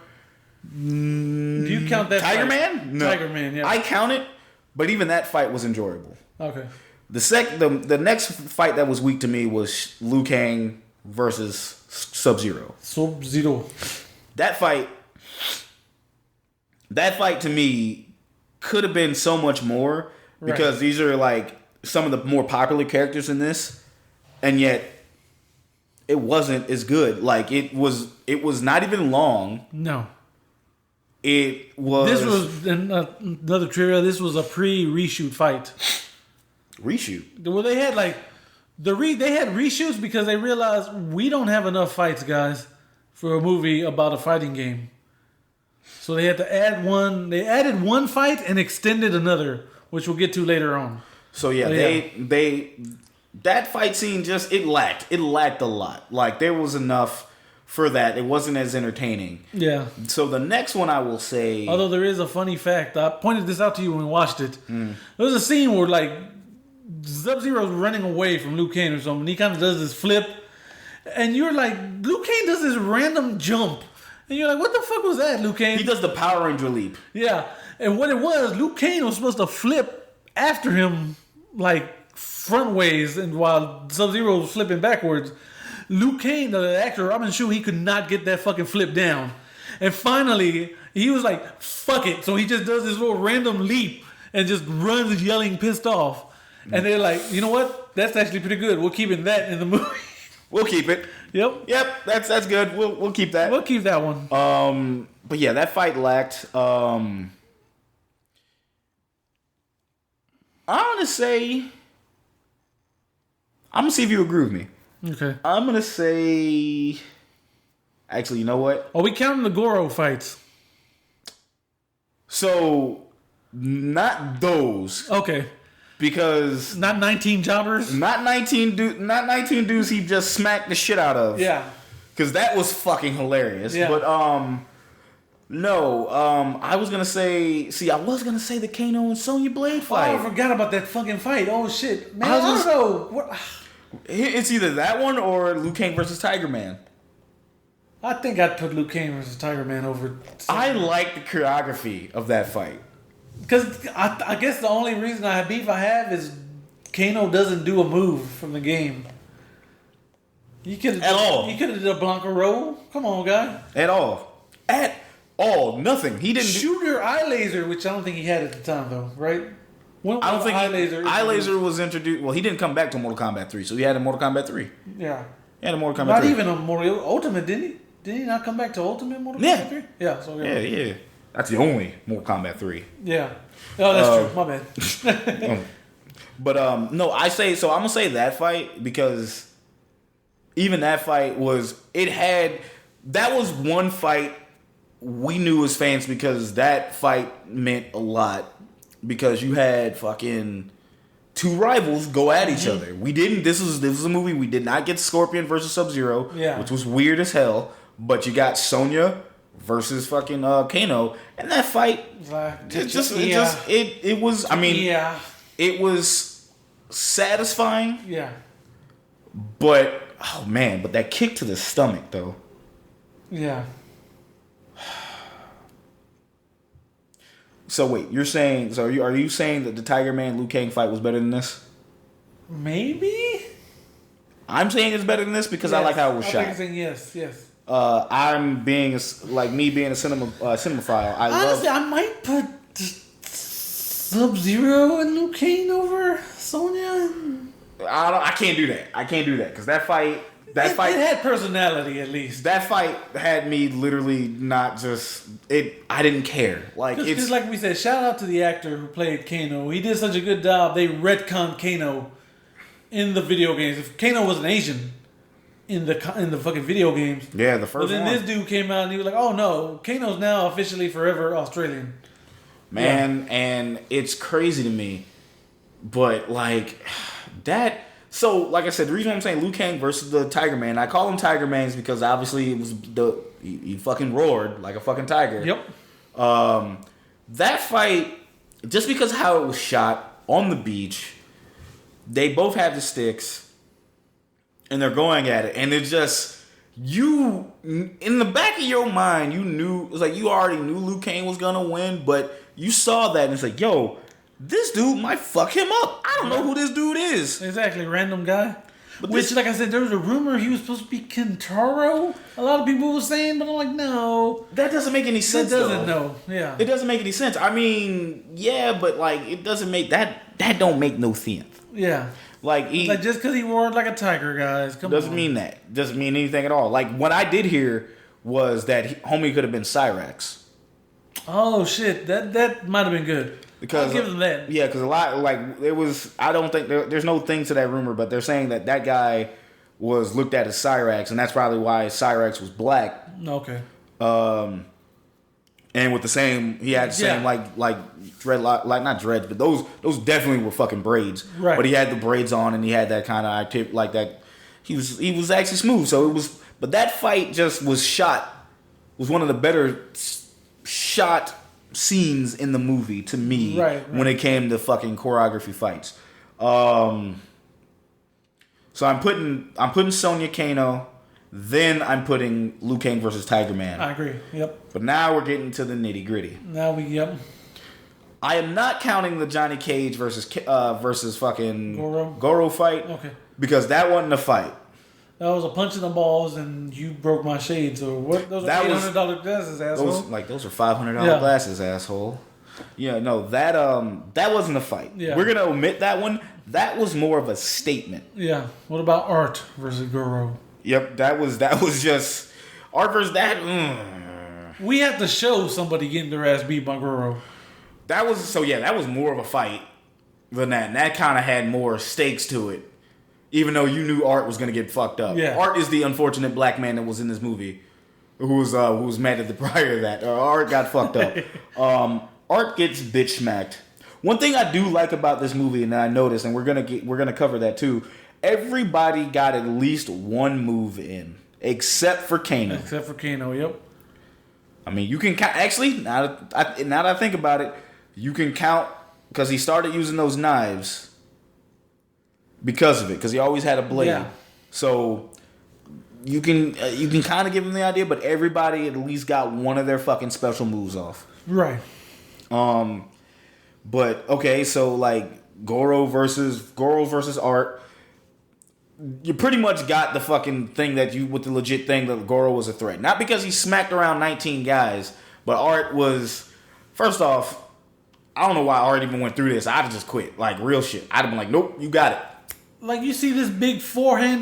Do you count that Tiger fight? Man? No. Tiger Man, yeah. I count it, but even that fight was enjoyable. Okay. The next fight that was weak to me was Liu Kang versus Sub-Zero. Sub-Zero. That fight to me could have been so much more because these are like some of the more popular characters in this, and yet it wasn't as good. Like it was not even long. No. It was. This was another trivia. This was a pre-reshoot fight. Reshoot. Well, they had like they had reshoots because they realized we don't have enough fights, guys, for a movie about a fighting game. So they had to add one. They added one fight and extended another, which we'll get to later on. So yeah, they that fight scene just it lacked a lot. Like there was enough for that. It wasn't as entertaining. Yeah. So the next one I will say, although there is a funny fact, I pointed this out to you when we watched it. There was a scene where like Sub-Zero's running away from Liu Kang or something. He kind of does this flip, and you're like, Liu Kang does this random jump, and you're like, what the fuck was that, Liu Kang? he does the Power Ranger leap. Yeah, and what it was, Liu Kang was supposed to flip after him like front ways, and while Sub-Zero was flipping backwards, Liu Kang, the actor Robin Shou, he could not get that fucking flip down. And finally, he was like, fuck it. So he just does this little random leap and just runs yelling, pissed off. And they're like, you know what? That's actually pretty good. We're keeping that in the movie. We'll keep it. Yep. That's good. We'll keep that. We'll keep that one. But yeah, that fight lacked. I'm gonna say. I'm gonna see if you agree with me. Okay. I'm gonna say. Actually, you know what? Are we counting the Goro fights? So, not those. Okay. Because not 19 jobbers. Not 19 dudes he just smacked the shit out of. Yeah. Because that was fucking hilarious. Yeah. But no. I was gonna say. See, I was gonna say the Kano and Sonya Blade fight. Oh, I forgot about that fucking fight. Oh shit, man. I don't know. What? It's either that one or Liu Kang versus Tiger Man. I think I'd put Liu Kang versus Tiger Man over. I like the choreography of that fight. Because I guess the only reason I have is Kano doesn't do a move from the game. You could At all. You could have did a Blanca roll. Come on, guy. At all. Nothing. He didn't shoot your eye laser, which I don't think he had at the time, though. Right? I don't think eye laser was introduced. Well, he didn't come back to Mortal Kombat 3, so he had a Mortal Kombat 3. Yeah. He had a Mortal Kombat Not 3. even a Mortal Ultimate, didn't he? Did he not come back to Ultimate Mortal Kombat 3? Yeah. So yeah. That's the only Mortal Kombat 3. Yeah. Oh, that's true. My bad. But no, I'm gonna say that fight because even that fight that was one fight we knew as fans because that fight meant a lot because you had fucking two rivals go at each other. We didn't. This was a movie we did not get Scorpion versus Sub-Zero, which was weird as hell. But you got Sonya versus fucking Kano, and that fight it was. I mean, it was satisfying. Yeah. But but that kick to the stomach though. Yeah. So wait, you're saying? So are you saying that the Tiger Man Liu Kang fight was better than this? Maybe. I'm saying it's better than this because I like how it was shot. I'm saying yes. I'm being being a cinemaphile. Honestly, I might put Sub-Zero and Liu Kang over Sonya. I can't do that because that fight. It had personality at least. That fight had me literally not just it. I didn't care. Like it's like we said. Shout out to the actor who played Kano. He did such a good job. They retconned Kano in the video games. If Kano was an Asian in the fucking video games, yeah, the first. But then this dude came out and he was like, "Oh no, Kano's now officially forever Australian." Man, and it's crazy to me, but like that. So, like I said, the reason I'm saying Liu Kang versus the Tiger Man, I call him Tiger Man is because obviously it was he fucking roared like a fucking tiger. Yep. That fight, just because of how it was shot on the beach, they both have the sticks, and they're going at it, and it's just in the back of your mind, you knew it's like you already knew Liu Kang was gonna win, but you saw that and it's like, yo. This dude might fuck him up. I don't know who this dude is. Exactly, random guy. But like I said, there was a rumor he was supposed to be Kentaro. A lot of people were saying, but I'm like, no. That doesn't make any sense. It doesn't, no. Yeah. It doesn't make any sense. I mean, yeah, but like, it doesn't make that don't make no sense. Yeah. Like just because he wore like a tiger, guys. Doesn't mean that. Doesn't mean anything at all. Like, what I did hear was that homie could have been Cyrax. Oh shit, that might have been good. Because I'll give them that. Yeah, because a lot like it was. I don't think there's no thing to that rumor, but they're saying that guy was looked at as Cyrax, and that's probably why Cyrax was black. Okay. And with the same, he had the same like dreadlock, like not dreads, but those definitely were fucking braids. Right. But he had the braids on, and he had that kind of activity like that. He was actually smooth. So it was, but that fight just was one of the better shot scenes in the movie to me. Right. When it came to fucking choreography fights. So I'm putting Sonya Kano. Then I'm putting Liu Kang versus Tiger Man. I agree. Yep. But now we're getting to the nitty gritty. I am not counting the Johnny Cage versus fucking Goro fight. Okay. Because that wasn't a fight. That was a punch in the balls, and you broke my shades. Or what? Those are $800 glasses, asshole. Those are $500 glasses, asshole. Yeah, no, that wasn't a fight. Yeah. We're gonna omit that one. That was more of a statement. Yeah. What about Art versus Goro? Yep, that was just Art versus that. We have to show somebody getting their ass beat by Goro. That was more of a fight than that. And that kind of had more stakes to it. Even though you knew Art was going to get fucked up. Yeah. Art is the unfortunate black man that was in this movie who was mad at the prior to that. Art got fucked up. Art gets bitch smacked. One thing I do like about this movie, and I noticed, and we're gonna cover that too. Everybody got at least one move in, except for Kano. Yep. I mean, you can count. Actually, now that I think about it, you can count because he started using those knives because of it. Because he always had a blade. Yeah. So you can kind of give him the idea, but everybody at least got one of their fucking special moves off. Right. But okay, so like Goro versus Art. You pretty much got the fucking thing with the legit thing that Goro was a threat. Not because he smacked around 19 guys, but Art was, first off, I don't know why Art even went through this. I'd have just quit. Like, real shit. I'd have been like, nope, you got it. Like, you see this big forearm?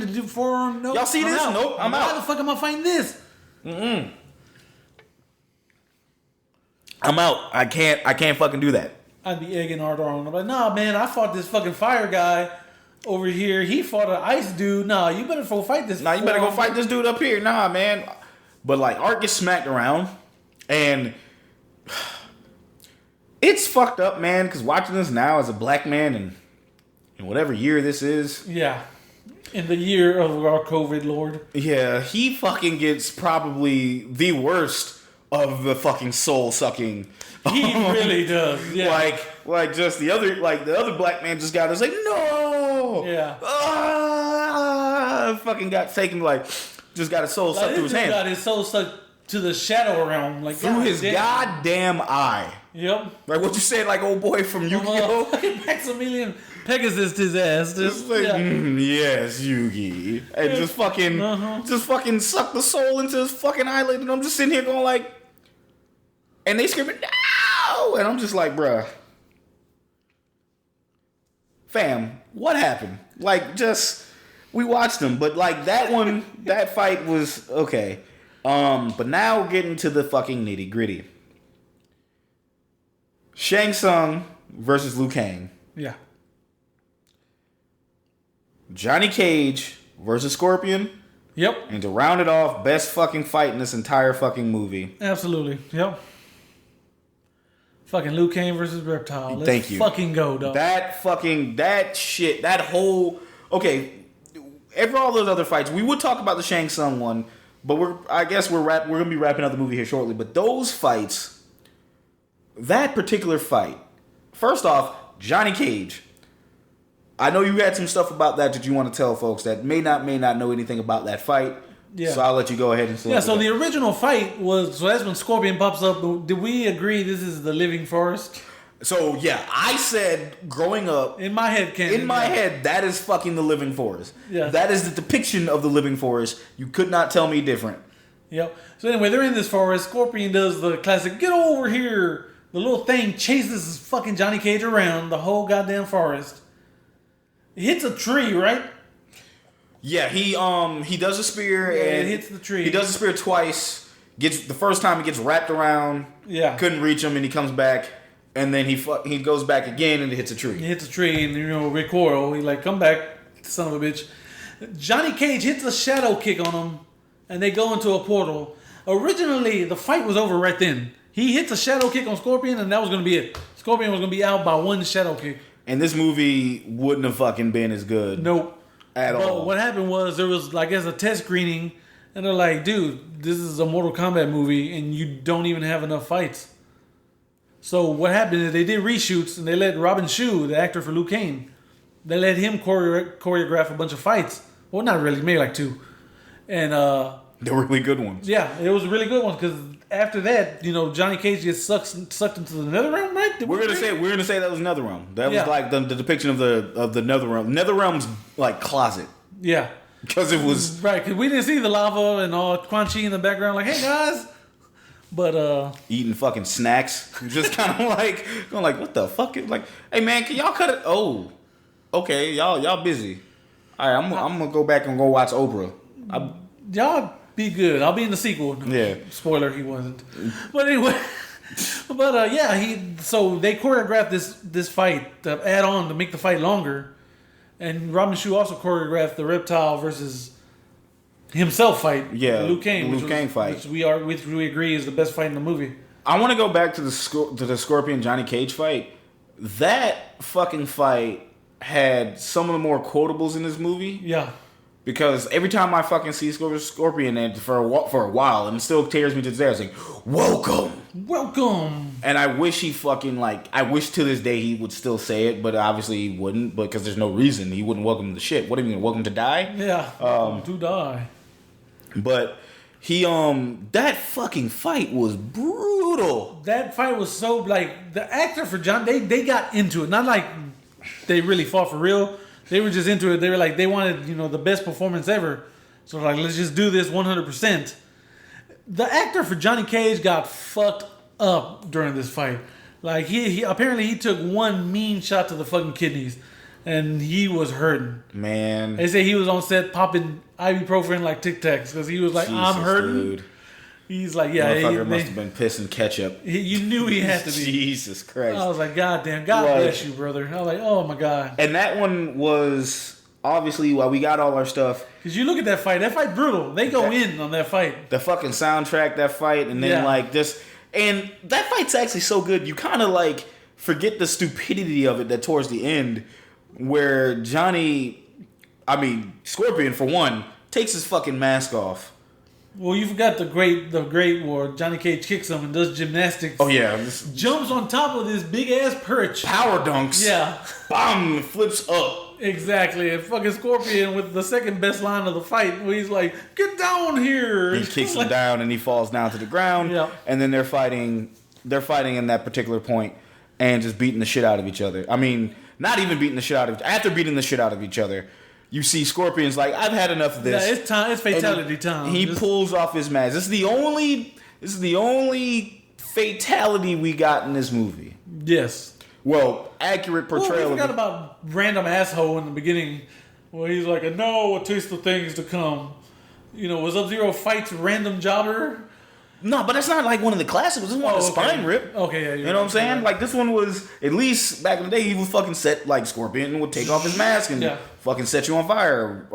Nope. Y'all see this? Out. Nope, I'm out. Why the fuck am I fighting this? I'm out. I can't fucking do that. I'd be egging Art on. I'm like, nah, man, I fought this fucking fire guy over here. He fought an ice dude. Nah, you better go fight this. Nah, you better go fight this dude up here. Nah, man. But like Art gets smacked around, and it's fucked up, man. Because watching this now as a black man, and in whatever year this is, yeah, in the year of our COVID Lord, yeah, he fucking gets probably the worst of the fucking soul sucking. He really does. Yeah, like just the other black man just got us like no. Yeah. Fucking got taken just got his soul sucked through his hand. Got his soul sucked to the shadow realm, like through his goddamn eye. Yep. Like what you said, like old boy from Yu-Gi-Oh. Maximilian Pegasus his ass. Just like, yes, Yugi, and just fucking suck the soul into his fucking eyelid, and I'm just sitting here going like, and they screaming no, and I'm just like, bruh. Fam, what happened? Like, just we watched them, but like that one, that fight was okay. But now we're getting to the fucking nitty gritty. Shang Tsung versus Liu Kang. Yeah. Johnny Cage versus Scorpion. Yep. And to round it off, best fucking fight in this entire fucking movie. Absolutely. Yep. Fucking Liu Kang versus Reptile. Let's Thank you. Fucking go, dog. That shit, that whole, okay, every all those other fights, we would talk about the Shang Tsung one, but we're gonna be wrapping up the movie here shortly. But those fights, that particular fight, first off, Johnny Cage. I know you had some stuff about that you want to tell folks that may not know anything about that fight. Yeah. So I'll let you go ahead and yeah. So the original fight was that's when Scorpion pops up. Did we agree this is the Living Forest? So yeah, I said growing up in my head, head, that is fucking the Living Forest. Yeah. That is the depiction of the Living Forest. You could not tell me different. Yep. So anyway, they're in this forest. Scorpion does the classic "get over here." The little thing chases fucking Johnny Cage around the whole goddamn forest. It hits a tree, right? Yeah, he does a spear and it hits the tree. He does a spear twice. The first time he gets wrapped around. Yeah. Couldn't reach him and he comes back and then he goes back again and it hits a tree. He hits a tree and recoil. He like come back, son of a bitch. Johnny Cage hits a shadow kick on him and they go into a portal. Originally the fight was over right then. He hits a shadow kick on Scorpion, and that was going to be it. Scorpion was going to be out by one shadow kick. And this movie wouldn't have fucking been as good. Nope. At all. What happened was there was, like, as a test screening, and they're like, dude, this is a Mortal Kombat movie, and you don't even have enough fights. So what happened is they did reshoots, and they let Robin Shou, the actor for Liu Kang, they let him choreograph a bunch of fights. Well, not really, maybe like 2. And they were really good ones. yeah, it was a really good one because after that, Johnny Cage gets sucked into the nether realm, right? We're gonna say that was Nether Realm. That was Yeah. like the depiction of the Nether Realm. Nether Realm's like closet Yeah. because it was Right, because we didn't see the lava and all Quan Chi in the background, like, hey guys. But eating fucking snacks. Just kind of like going like, what the fuck? Like, hey man, can y'all cut it? Oh, okay, y'all busy. All right, I'm gonna go back and go watch Oprah. y'all be good. I'll be in the sequel. Yeah. Spoiler, he wasn't. But anyway, so they choreographed this fight to add on to make the fight longer, and Robin Shou also choreographed the Reptile versus himself fight. Yeah, Liu Kang, Liu Kang fight, which we agree is the best fight in the movie. I want to go back to the Scorpion Johnny Cage fight. That fucking fight had some of the more quotables in this movie. Yeah. Because every time I fucking see Scorpion and for a while, and it still tears me to the day, I was like, welcome. And I wish he fucking I wish to this day he would still say it, but obviously he wouldn't because there's no reason he wouldn't welcome the shit. What do you mean, welcome to die? Yeah, to die. But he that fucking fight was brutal. That fight was so the actor for John, they got into it, not like they really fought for real. They were just into it. They were like, they wanted, the best performance ever. So let's just do this 100%. The actor for Johnny Cage got fucked up during this fight. Like he apparently he took one mean shot to the fucking kidneys, and he was hurting. Man, they say he was on set popping ibuprofen like Tic Tacs because he was like, Jesus, I'm hurting. Dude. He's like, yeah, motherfucker must have been pissing ketchup. You knew he had to be. Jesus Christ! I was like, God damn, God bless you, brother. I was like, oh my God. And that one was obviously while we got all our stuff. Because you look at that fight brutal. They go in on that fight. The fucking soundtrack, that fight, and then this, and that fight's actually so good. You kind of forget the stupidity of it that towards the end, where Scorpion for one takes his fucking mask off. Well, you forgot the great where Johnny Cage kicks him and does gymnastics. Oh yeah, jumps on top of this big ass perch. Power dunks. Yeah. Bam! Flips up. Exactly. And fucking Scorpion with the second best line of the fight, where he's like, "Get down here!" He kicks him down and he falls down to the ground. Yeah. And then they're fighting. They're fighting in that particular point and just beating the shit out of each other. I mean, not even beating the shit out of after beating the shit out of each other. You see Scorpion's like, I've had enough of this. Yeah, it's time. It's fatality time. He pulls off his mask. This is the only fatality we got in this movie. Yes. Well, accurate portrayal. We forgot about random asshole in the beginning, where he's like, "I know a taste of things to come." Was Sub-Zero fights random jobber? No, but that's not like one of the classics. This one was spine rip. Okay, yeah. You know what I'm saying? Like, this one was, at least back in the day, he was fucking set like Scorpion and would take off his mask and fucking set you on fire.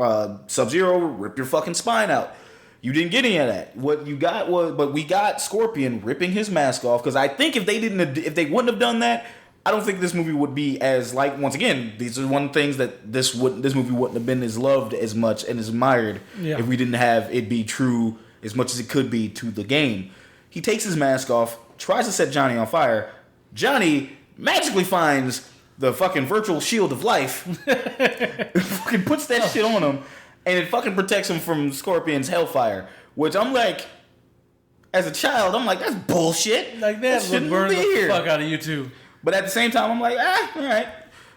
Sub-Zero, rip your fucking spine out. You didn't get any of that. What you got but we got Scorpion ripping his mask off, because I think if they wouldn't have done that, I don't think this movie would be as, once again, these are one of the things that this movie wouldn't have been as loved as much and as admired if we didn't have it be true as much as it could be to the game. He takes his mask off, tries to set Johnny on fire. Johnny magically finds the fucking virtual shield of life, fucking puts that shit on him, and it fucking protects him from Scorpion's hellfire. Which I'm like, as a child, I'm like, that's bullshit. Like that would burn the fuck out of you too. But at the same time, I'm like, all right.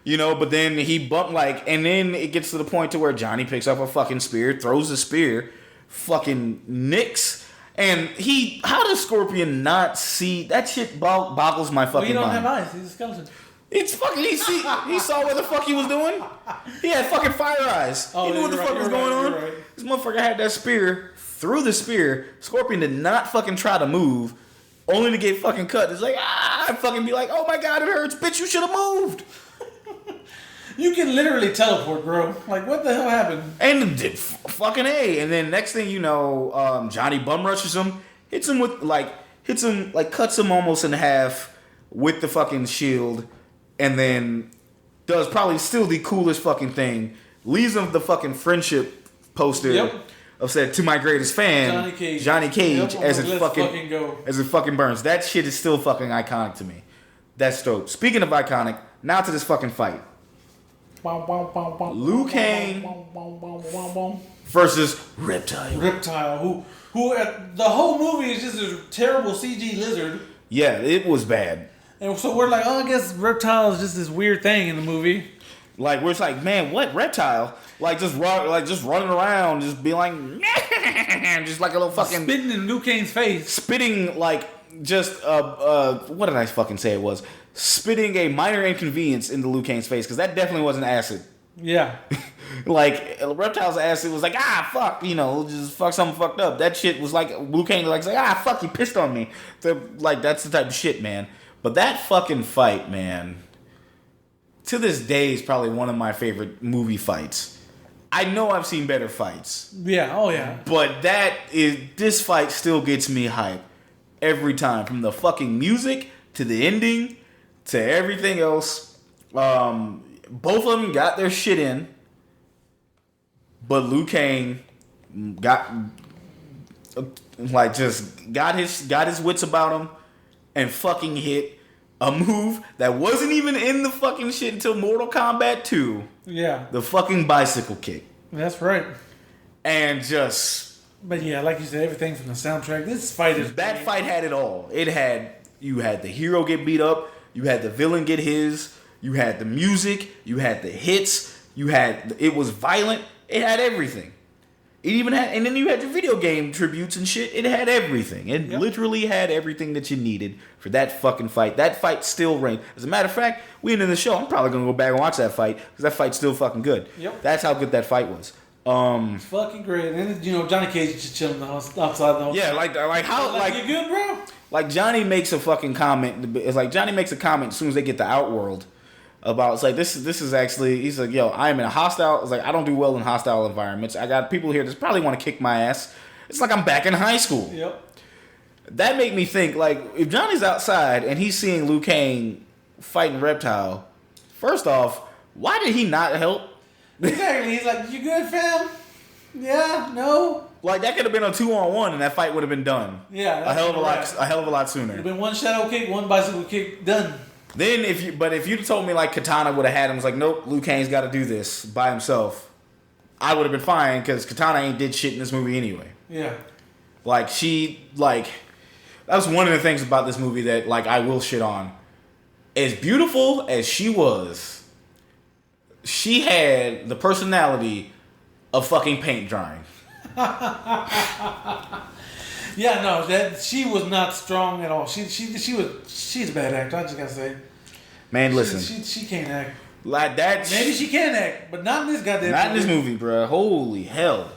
But then he bumped and then it gets to the point to where Johnny picks up a fucking spear, throws the spear, fucking nicks, and how does Scorpion not see that shit? Boggles my fucking mind. Well, he don't have eyes. He's a skeleton. It's fucking. He saw what the fuck he was doing. He had fucking fire eyes. He knew what the fuck was going on. Right. This motherfucker had that spear. Threw the spear. Scorpion did not fucking try to move, only to get fucking cut. It's like I'd fucking be like, oh my god, it hurts, bitch. You should have moved. You can literally teleport, bro. Like, what the hell happened? And fucking A. And then next thing you know, Johnny bum rushes him, hits him with, hits him, like cuts him almost in half with the fucking shield, and then does probably still the coolest fucking thing. Leaves him the fucking friendship poster of said to my greatest fan, Johnny Cage, as it fucking burns. That shit is still fucking iconic to me. That's dope. Speaking of iconic, now to this fucking fight. Liu Kang versus Reptile. Reptile, who the whole movie is just a terrible CG lizard. Yeah, it was bad. And so we're like, oh, I guess Reptile is just this weird thing in the movie. Like, we're just like, man, what Reptile? Like just running around, just being like, just like a little fucking spitting in Liu Kang's face. Spitting like just what did I fucking say it was? Spitting a minor inconvenience into Liu Kang's face, because that definitely wasn't acid. Yeah. Like Reptile's acid was like, fuck, just fuck something fucked up. That shit was like Liu Kang like fuck, you pissed on me. Like that's the type of shit, man. But that fucking fight, man, to this day is probably one of my favorite movie fights. I know I've seen better fights. Yeah, oh yeah. But this fight still gets me hype every time. From the fucking music to the ending to everything else. Both of them got their shit in. But Liu Kang got his wits about him and fucking hit a move that wasn't even in the fucking shit until Mortal Kombat 2. Yeah. The fucking bicycle kick. That's right. And just... But yeah, like you said, everything from the soundtrack. This fight is... That fight had it all. You had the hero get beat up. You had the villain get his. You had the music. You had the hits. It was violent. It had everything. It even had... And then you had the video game tributes and shit. It had everything. It literally had everything that you needed for that fucking fight. That fight still reigns. As a matter of fact, we ended the show. I'm probably going to go back and watch that fight, because that fight's still fucking good. Yep. That's how good that fight was. It's fucking great. And then, Johnny Cage just chilling outside the house. Yeah, like how... Like, you good, bro? Like, Johnny makes a fucking comment. It's like Johnny makes a comment as soon as they get to Outworld. About, it's like, this is actually, he's like, yo, I am in a hostile, it's like, I don't do well in hostile environments. I got people here that probably want to kick my ass. It's like I'm back in high school. Yep. That made me think, like, if Johnny's outside and he's seeing Liu Kang fighting Reptile, first off, why did he not help? Exactly. He's like, you good, fam? Yeah, no. Like, that could have been a 2-on-1 and that fight would have been done. Yeah. A hell of a lot sooner. It would have been one shadow kick, one bicycle kick, done. Then if you'd told me like Katana would have had him, was like, nope, Liu Kang's got to do this by himself, I would have been fine, because Katana ain't did shit in this movie anyway. Yeah. Like that was one of the things about this movie that like I will shit on. As beautiful as she was, she had the personality of fucking paint drying. Yeah, no, that she was not strong at all. She's a bad actor. I just gotta say, man, listen, she can't act like that. Maybe she can act, but not in this goddamn. Not in this movie, bro. Holy hell!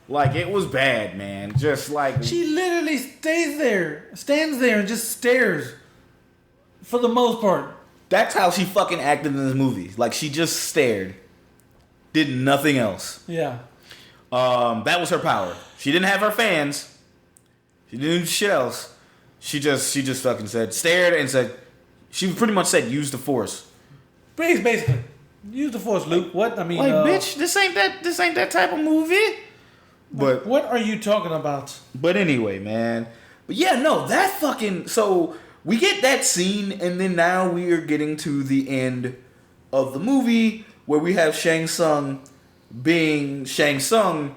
Like, it was bad, man. Just like she literally stands there, and just stares. For the most part, that's how she fucking acted in this movie. Like, she just stared, did nothing else. Yeah. That was her power. She didn't have her fans. She didn't do shit else. She just fucking stared and said, she pretty much said, use the force. Basically, use the force, Luke. What? I mean, like, bitch, this ain't that type of movie. But what are you talking about? But anyway, man. But yeah, no, that fucking, so we get that scene, and then now we are getting to the end of the movie where we have Shang Tsung being Shang Tsung,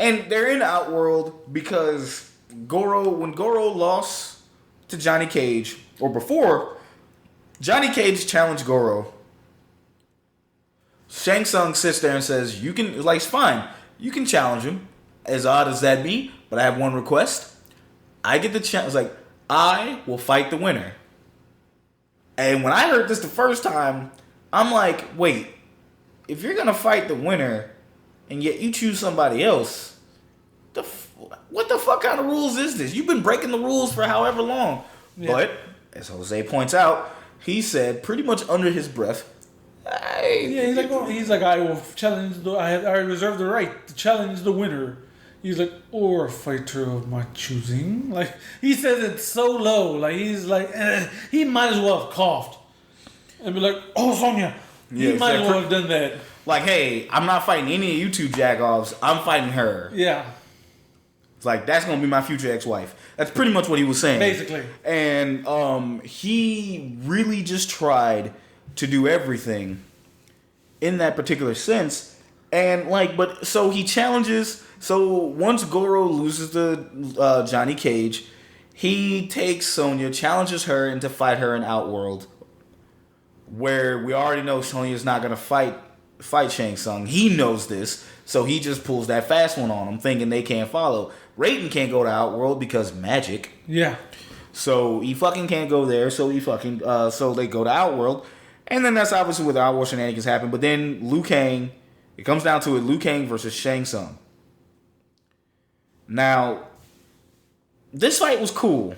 and they're in Outworld because when Goro lost to Johnny Cage, or before, Johnny Cage challenged Goro. Shang Tsung sits there and says, you can, like, it's fine. You can challenge him, as odd as that be, but I have one request. I get the chance, like, I will fight the winner. And when I heard this the first time, I'm like, wait, if you're going to fight the winner, and yet you choose somebody else, what the fuck kind of rules is this? You've been breaking the rules for however long. Yeah. But, as Jose points out, he said pretty much under his breath, hey. Yeah, he's like, I will challenge I reserve the right to challenge the winner He's like, or a fighter of my choosing. Like, he says it so low. Like, he's like, he might as well have coughed. And be like, oh, Sonya. He might as well have done that. Like, hey, I'm not fighting any of you two jack-offs. I'm fighting her. Yeah. It's like, that's going to be my future ex-wife. That's pretty much what he was saying. Basically. And he really just tried to do everything in that particular sense. And, like, but, so he challenges. So, once Goro loses to Johnny Cage, he takes Sonya, challenges her into fight her in Outworld. Where we already know Sonya's not going to fight Shang Tsung. He knows this, so he just pulls that fast one on him, thinking they can't follow. Raiden can't go to Outworld because magic. Yeah. So he fucking can't go there, so so they go to Outworld. And then that's obviously where the Outworld shenanigans happen. But then Liu Kang, it comes down to it, Liu Kang versus Shang Tsung. Now, this fight was cool.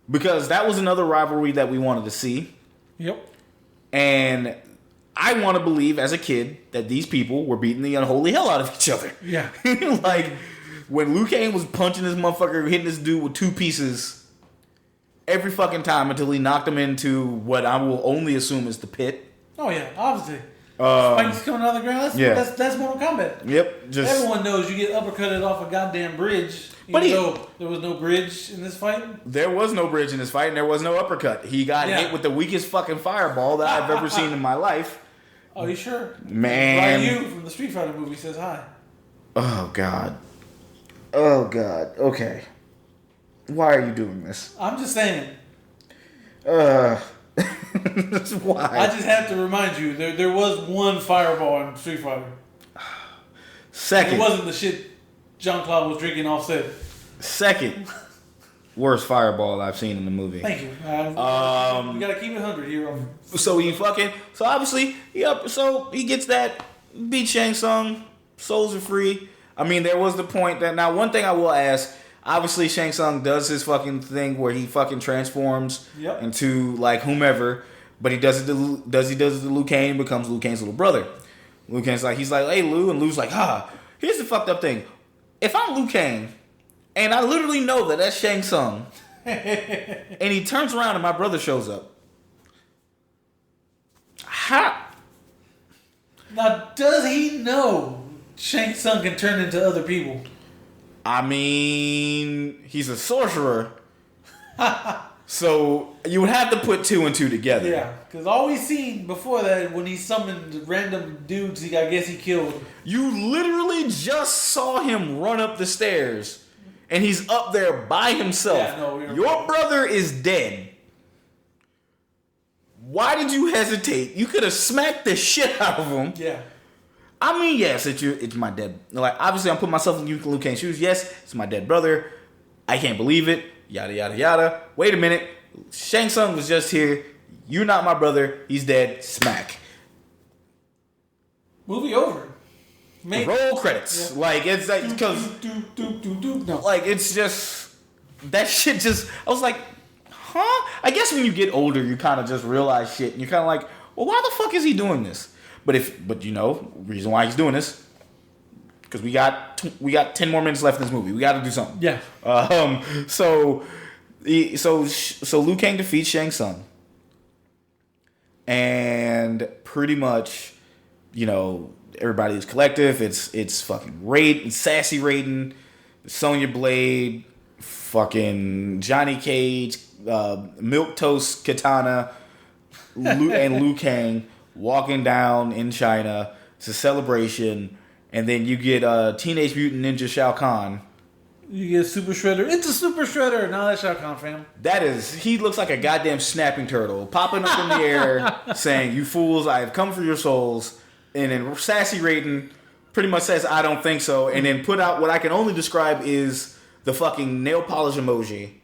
Because that was another rivalry that we wanted to see. Yep. And I want to believe as a kid that these people were beating the unholy hell out of each other. Yeah. Like, when Liu Kang was punching this motherfucker, hitting this dude with two pieces every fucking time until he knocked him into what I will only assume is the pit. Oh, yeah. Obviously. Spikes coming out of the ground. That's Mortal Kombat. Yep. Everyone knows you get uppercutted off a goddamn bridge. But there was no bridge in this fight? There was no bridge in this fight, and there was no uppercut. He got hit with the weakest fucking fireball that I've ever seen in my life. Oh, you sure? Man. Ryu from the Street Fighter movie says hi. Oh, God. Oh, God. Okay. Why are you doing this? I'm just saying. That's why. I just have to remind you, there was one fireball in Street Fighter. Second. It wasn't the shit Jean-Claude was drinking offset. Second worst fireball I've seen in the movie. Thank you. We gotta keep it 100 here. So obviously, so he gets that, beat Shang Tsung, souls are free. I mean, there was the point that, now one thing I will ask, obviously Shang Tsung does his fucking thing where he fucking transforms into like whomever, but he does it to Liu Kang, becomes Liu Kang's little brother. Liu Kang's like, he's like, hey Liu, and Liu's like, here's the fucked up thing. If I'm Liu Kang, and I literally know that that's Shang Tsung, and he turns around and my brother shows up, how? Now, does he know Shang Tsung can turn into other people? I mean, he's a sorcerer. So you would have to put two and two together. Yeah, because all we seen before that, when he summoned random dudes, I guess he killed. You literally just saw him run up the stairs, and he's up there by himself. Yeah, no, your brother is dead. Why did you hesitate? You could have smacked the shit out of him. Yeah. I mean, yes, it's my dead. Like, obviously, I'm putting myself in Liu Kang's shoes. Yes, it's my dead brother. I can't believe it. Yada, yada, yada. Wait a minute. Shang Tsung was just here. You're not my brother. He's dead. Smack. Movie over. Roll credits. Yeah. Like, it's like, because, no. Like, it's just, that shit just, I was like, huh? I guess when you get older, you kind of just realize shit. And you're kind of like, well, why the fuck is he doing this? But you know, reason why he's doing this, because we got 10 more minutes left in this movie. We got to do something. Yeah. So Liu Kang defeats Shang Tsung, and pretty much, you know, everybody is collective. It's fucking Raiden, sassy Raiden, Sonya Blade, fucking Johnny Cage, Milquetoast Katana, and Liu Kang walking down in China. It's a celebration. And then you get Teenage Mutant Ninja Shao Kahn. You get Super Shredder. It's a Super Shredder. Now that's Shao Kahn, fam. He looks like a goddamn snapping turtle, popping up in the air, saying, "You fools, I have come for your souls." And then Sassy Raiden pretty much says, "I don't think so." And then put out what I can only describe is the fucking nail polish emoji.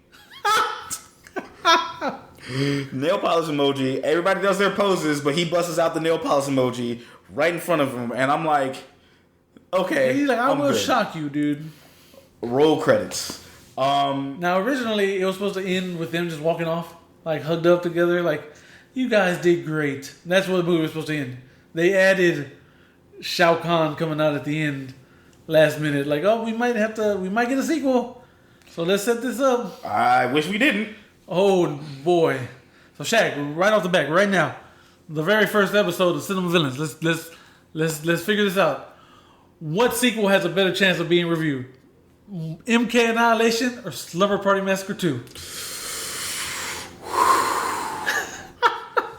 Nail polish emoji. Everybody does their poses, but he busts out the nail polish emoji right in front of him, and I'm like, okay. He's like, I will shock you, dude. Roll credits. Now, originally, it was supposed to end with them just walking off, like hugged up together, like, you guys did great. That's what the movie was supposed to end. They added Shao Kahn coming out at the end, last minute. Like, oh, we might get a sequel. So let's set this up. I wish we didn't. Oh boy. So Shaq, right off the bat, right now, the very first episode of Cinema Villains. Let's figure this out. What sequel has a better chance of being reviewed? MK Annihilation or Slumber Party Massacre 2?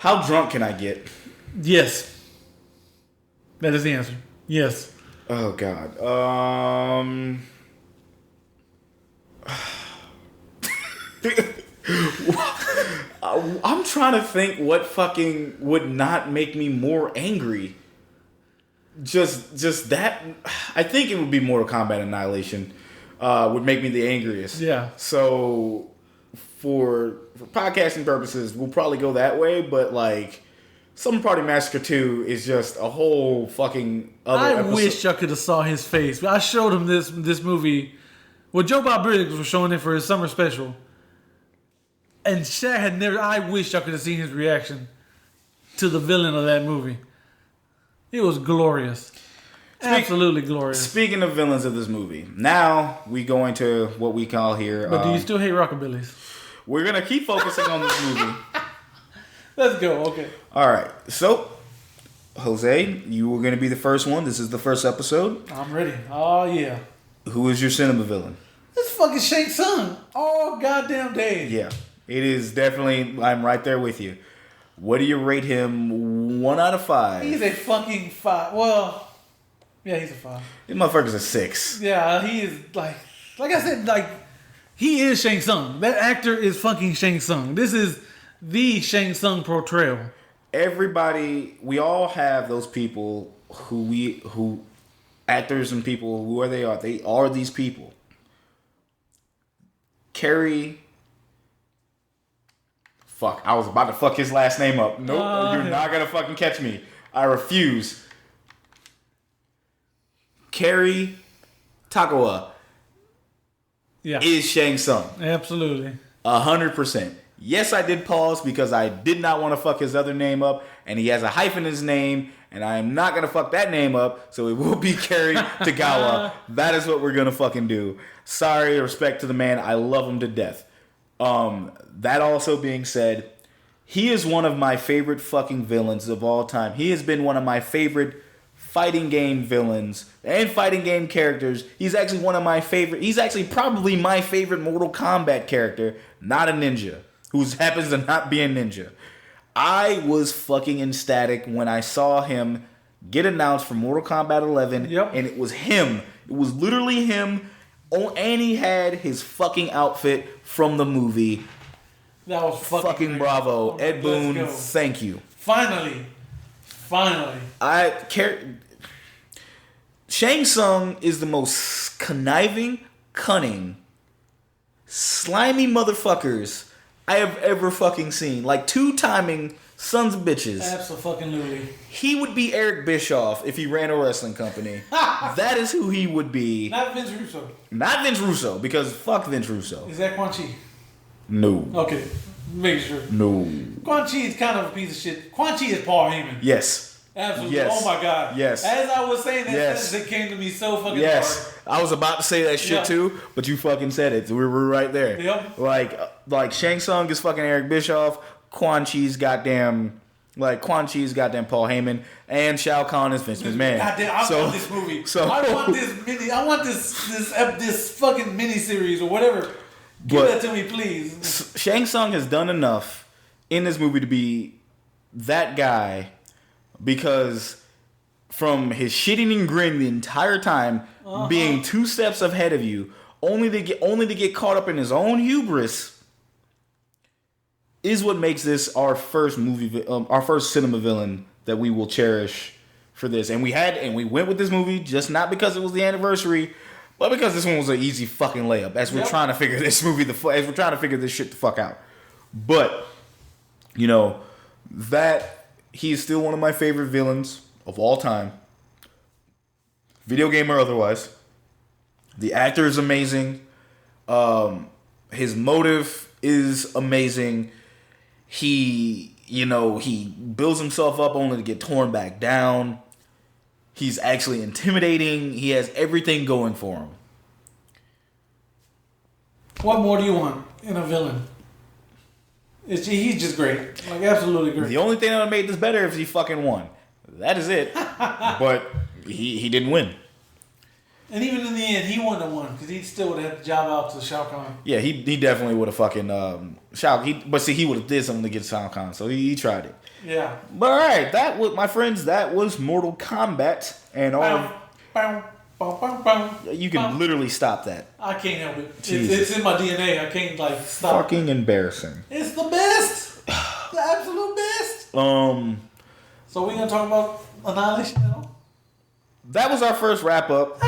How drunk can I get? Yes. That is the answer. Yes. Oh God. I'm trying to think what fucking would not make me more angry. Just that. I think it would be Mortal Kombat Annihilation. Would make me the angriest. Yeah. So for podcasting purposes, we'll probably go that way. But like, Slumber Party Massacre 2 is just a whole fucking other episode. Wish y'all could have saw his face. I showed him this movie. Well, Joe Bob Briggs was showing it for his summer special. And Shaq had never... I wish y'all could have seen his reaction to the villain of that movie. It was glorious. Absolutely glorious. Speaking of villains of this movie, now we go into what we call here... But do you still hate Rockabillys? We're going to keep focusing on this movie. Let's go, okay. All right, so... Jose, you were going to be the first one. This is the first episode. I'm ready. Oh, yeah. Who is your cinema villain? This fucking Shang Tsung. All goddamn day. Yeah, it is definitely... I'm right there with you. What do you rate him 1 out of 5? He's a fucking 5. Well, yeah, he's a 5. This motherfucker's a 6. Yeah, he is like I said, like, he is Shang Tsung. That actor is fucking Shang Tsung. This is the Shang Tsung portrayal. Everybody, we all have those people who actors and people, whoever they are these people. Carrie... Fuck, I was about to fuck his last name up. Nope, you're not gonna fucking catch me. I refuse. Carrie Takawa is Shang Tsung. Absolutely. 100%. Yes, I did pause because I did not want to fuck his other name up, and he has a hyphen in his name, and I am not gonna fuck that name up, so it will be Carrie Tagawa. That is what we're gonna fucking do. Sorry, respect to the man. I love him to death. That also being said, he is one of my favorite fucking villains of all time. He has been one of my favorite fighting game villains and fighting game characters. He's actually one of my favorite. He's actually probably my favorite Mortal Kombat character, not a ninja, who happens to not be a ninja. I was fucking ecstatic when I saw him get announced for Mortal Kombat 11, and it was him. It was literally him. Oh, and he had his fucking outfit from the movie. That was fucking bravo. Oh, Ed Boon, thank you. Finally. Shang Tsung is the most conniving, cunning, slimy motherfuckers I have ever fucking seen. Like, two-timing sons of bitches. Absolutely. He would be Eric Bischoff if he ran a wrestling company. That is who he would be. Not Vince Russo. Not Vince Russo, because fuck Vince Russo. Is that Quan Chi? No. Okay. Make sure. No. Quan Chi is kind of a piece of shit. Quan Chi is Paul Heyman. Yes. Absolutely. Yes. Oh my God. Yes. As I was saying that sentence, it came to me so fucking hard. I was about to say that shit too, but you fucking said it. We were right there. Yep. Like Shang Tsung is fucking Eric Bischoff. Quan Chi's goddamn Paul Heyman, and Shao Kahn is Vince McMahon. Goddamn, I want this movie. I want this fucking mini series or whatever. Give that to me, please. Shang Tsung has done enough in this movie to be that guy, because from his shit-eating grin the entire time, being 2 steps ahead of you, only to get caught up in his own hubris, is what makes this our first cinema villain that we will cherish for this. And we went with this movie just not because it was the anniversary, but because this one was an easy fucking layup as we're trying to figure this shit the fuck out. But that he is still one of my favorite villains of all time, video game or otherwise. The actor is amazing. His motive is amazing. He builds himself up only to get torn back down. He's actually intimidating. He has everything going for him. What more do you want in a villain? He's just great. Like, absolutely great. The only thing that would have made this better if he fucking won. That is it. But he didn't win. And even in the end, he wouldn't have won because he still would have had the job out to Shao Kahn. Yeah, he definitely would have fucking but see, he would have did something to get Shao Kahn, so he tried it. Yeah. But all right, that was, my friends, that was Mortal Kombat, and all. You can literally stop that. I can't help it. It's in my DNA. I can't stop. Fucking embarrassing. It's the best. The absolute best. So we gonna talk about Annihilation now? That was our first wrap up.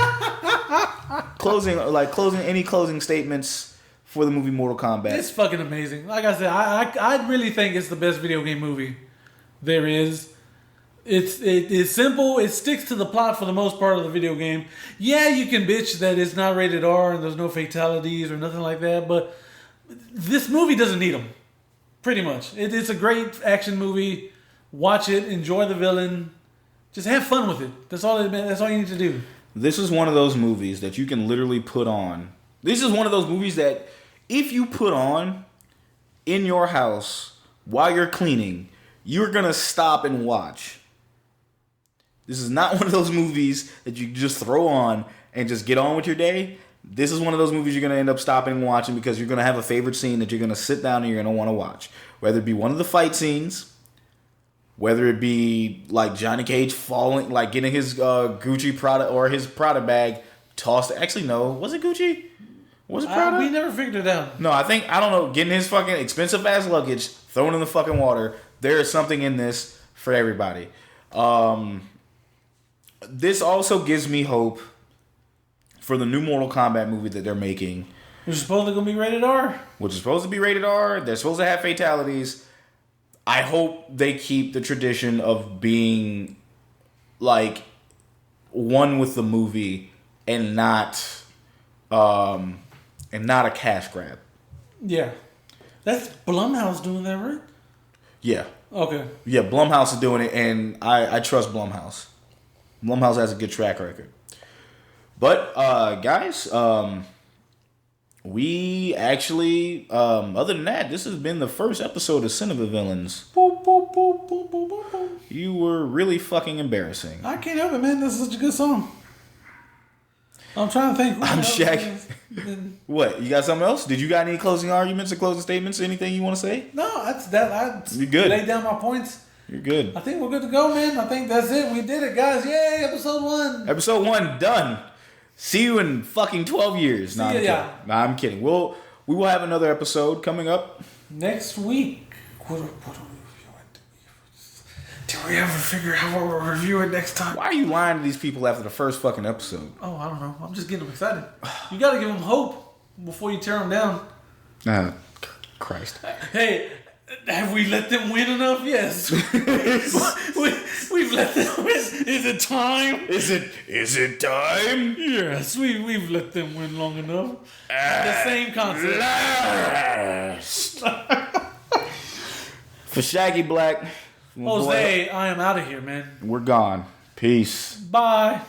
Closing any closing statements for the movie Mortal Kombat. It's fucking amazing. Like I said, I really think it's the best video game movie there is. It's simple. It sticks to the plot for the most part of the video game. Yeah, you can bitch that it's not rated R and there's no fatalities or nothing like that, but this movie doesn't need them. Pretty much. It's a great action movie. Watch it. Enjoy the villain. Just have fun with it. That's all you need to do. This is one of those movies that you can literally put on. This is one of those movies that if you put on in your house while you're cleaning, you're going to stop and watch. This is not one of those movies that you just throw on and just get on with your day. This is one of those movies you're going to end up stopping and watching because you're going to have a favorite scene that you're going to sit down and you're going to want to watch. Whether it be one of the fight scenes, whether it be like Johnny Cage falling, like getting his Gucci Prada or his Prada bag tossed. Actually, no. Was it Gucci? Was it Prada? We never figured it out. No, I don't know. Getting his fucking expensive ass luggage thrown in the fucking water. There is something in this for everybody. This also gives me hope for the new Mortal Kombat movie that they're making. Which is supposedly going to be rated R. Which is supposed to be rated R. They're supposed to have fatalities. I hope they keep the tradition of being like one with the movie and not a cash grab. Yeah. That's Blumhouse doing that, right? Yeah. Okay. Yeah, Blumhouse is doing it, and I trust Blumhouse. Blumhouse has a good track record. But, guys, we actually, other than that, this has been the first episode of Cinema Villains. Boop, boop, boop, boop, boop, boop, boop. You were really fucking embarrassing. I can't help it, man. This is such a good song. I'm trying to think. I'm Shaggy. What? You got something else? Did you got any closing arguments or closing statements? Anything you want to say? No, that's that. You're good. Laid down my points. You're good. I think we're good to go, man. I think that's it. We did it, guys. Yay, episode 1. Episode 1 done. See you in fucking 12 years. Nah, I'm kidding. We will have another episode coming up next week. What are we reviewing? Do we ever figure out what we'll review it next time? Why are you lying to these people after the first fucking episode? Oh, I don't know. I'm just getting them excited. You got to give them hope before you tear them down. Christ. Hey, have we let them win enough? Yes. We've let them win. Is it time? Is it time? Yes, we've let them win long enough. The same concept. Last. For Shaggy Black. Jose, I am out of here, man. We're gone. Peace. Bye.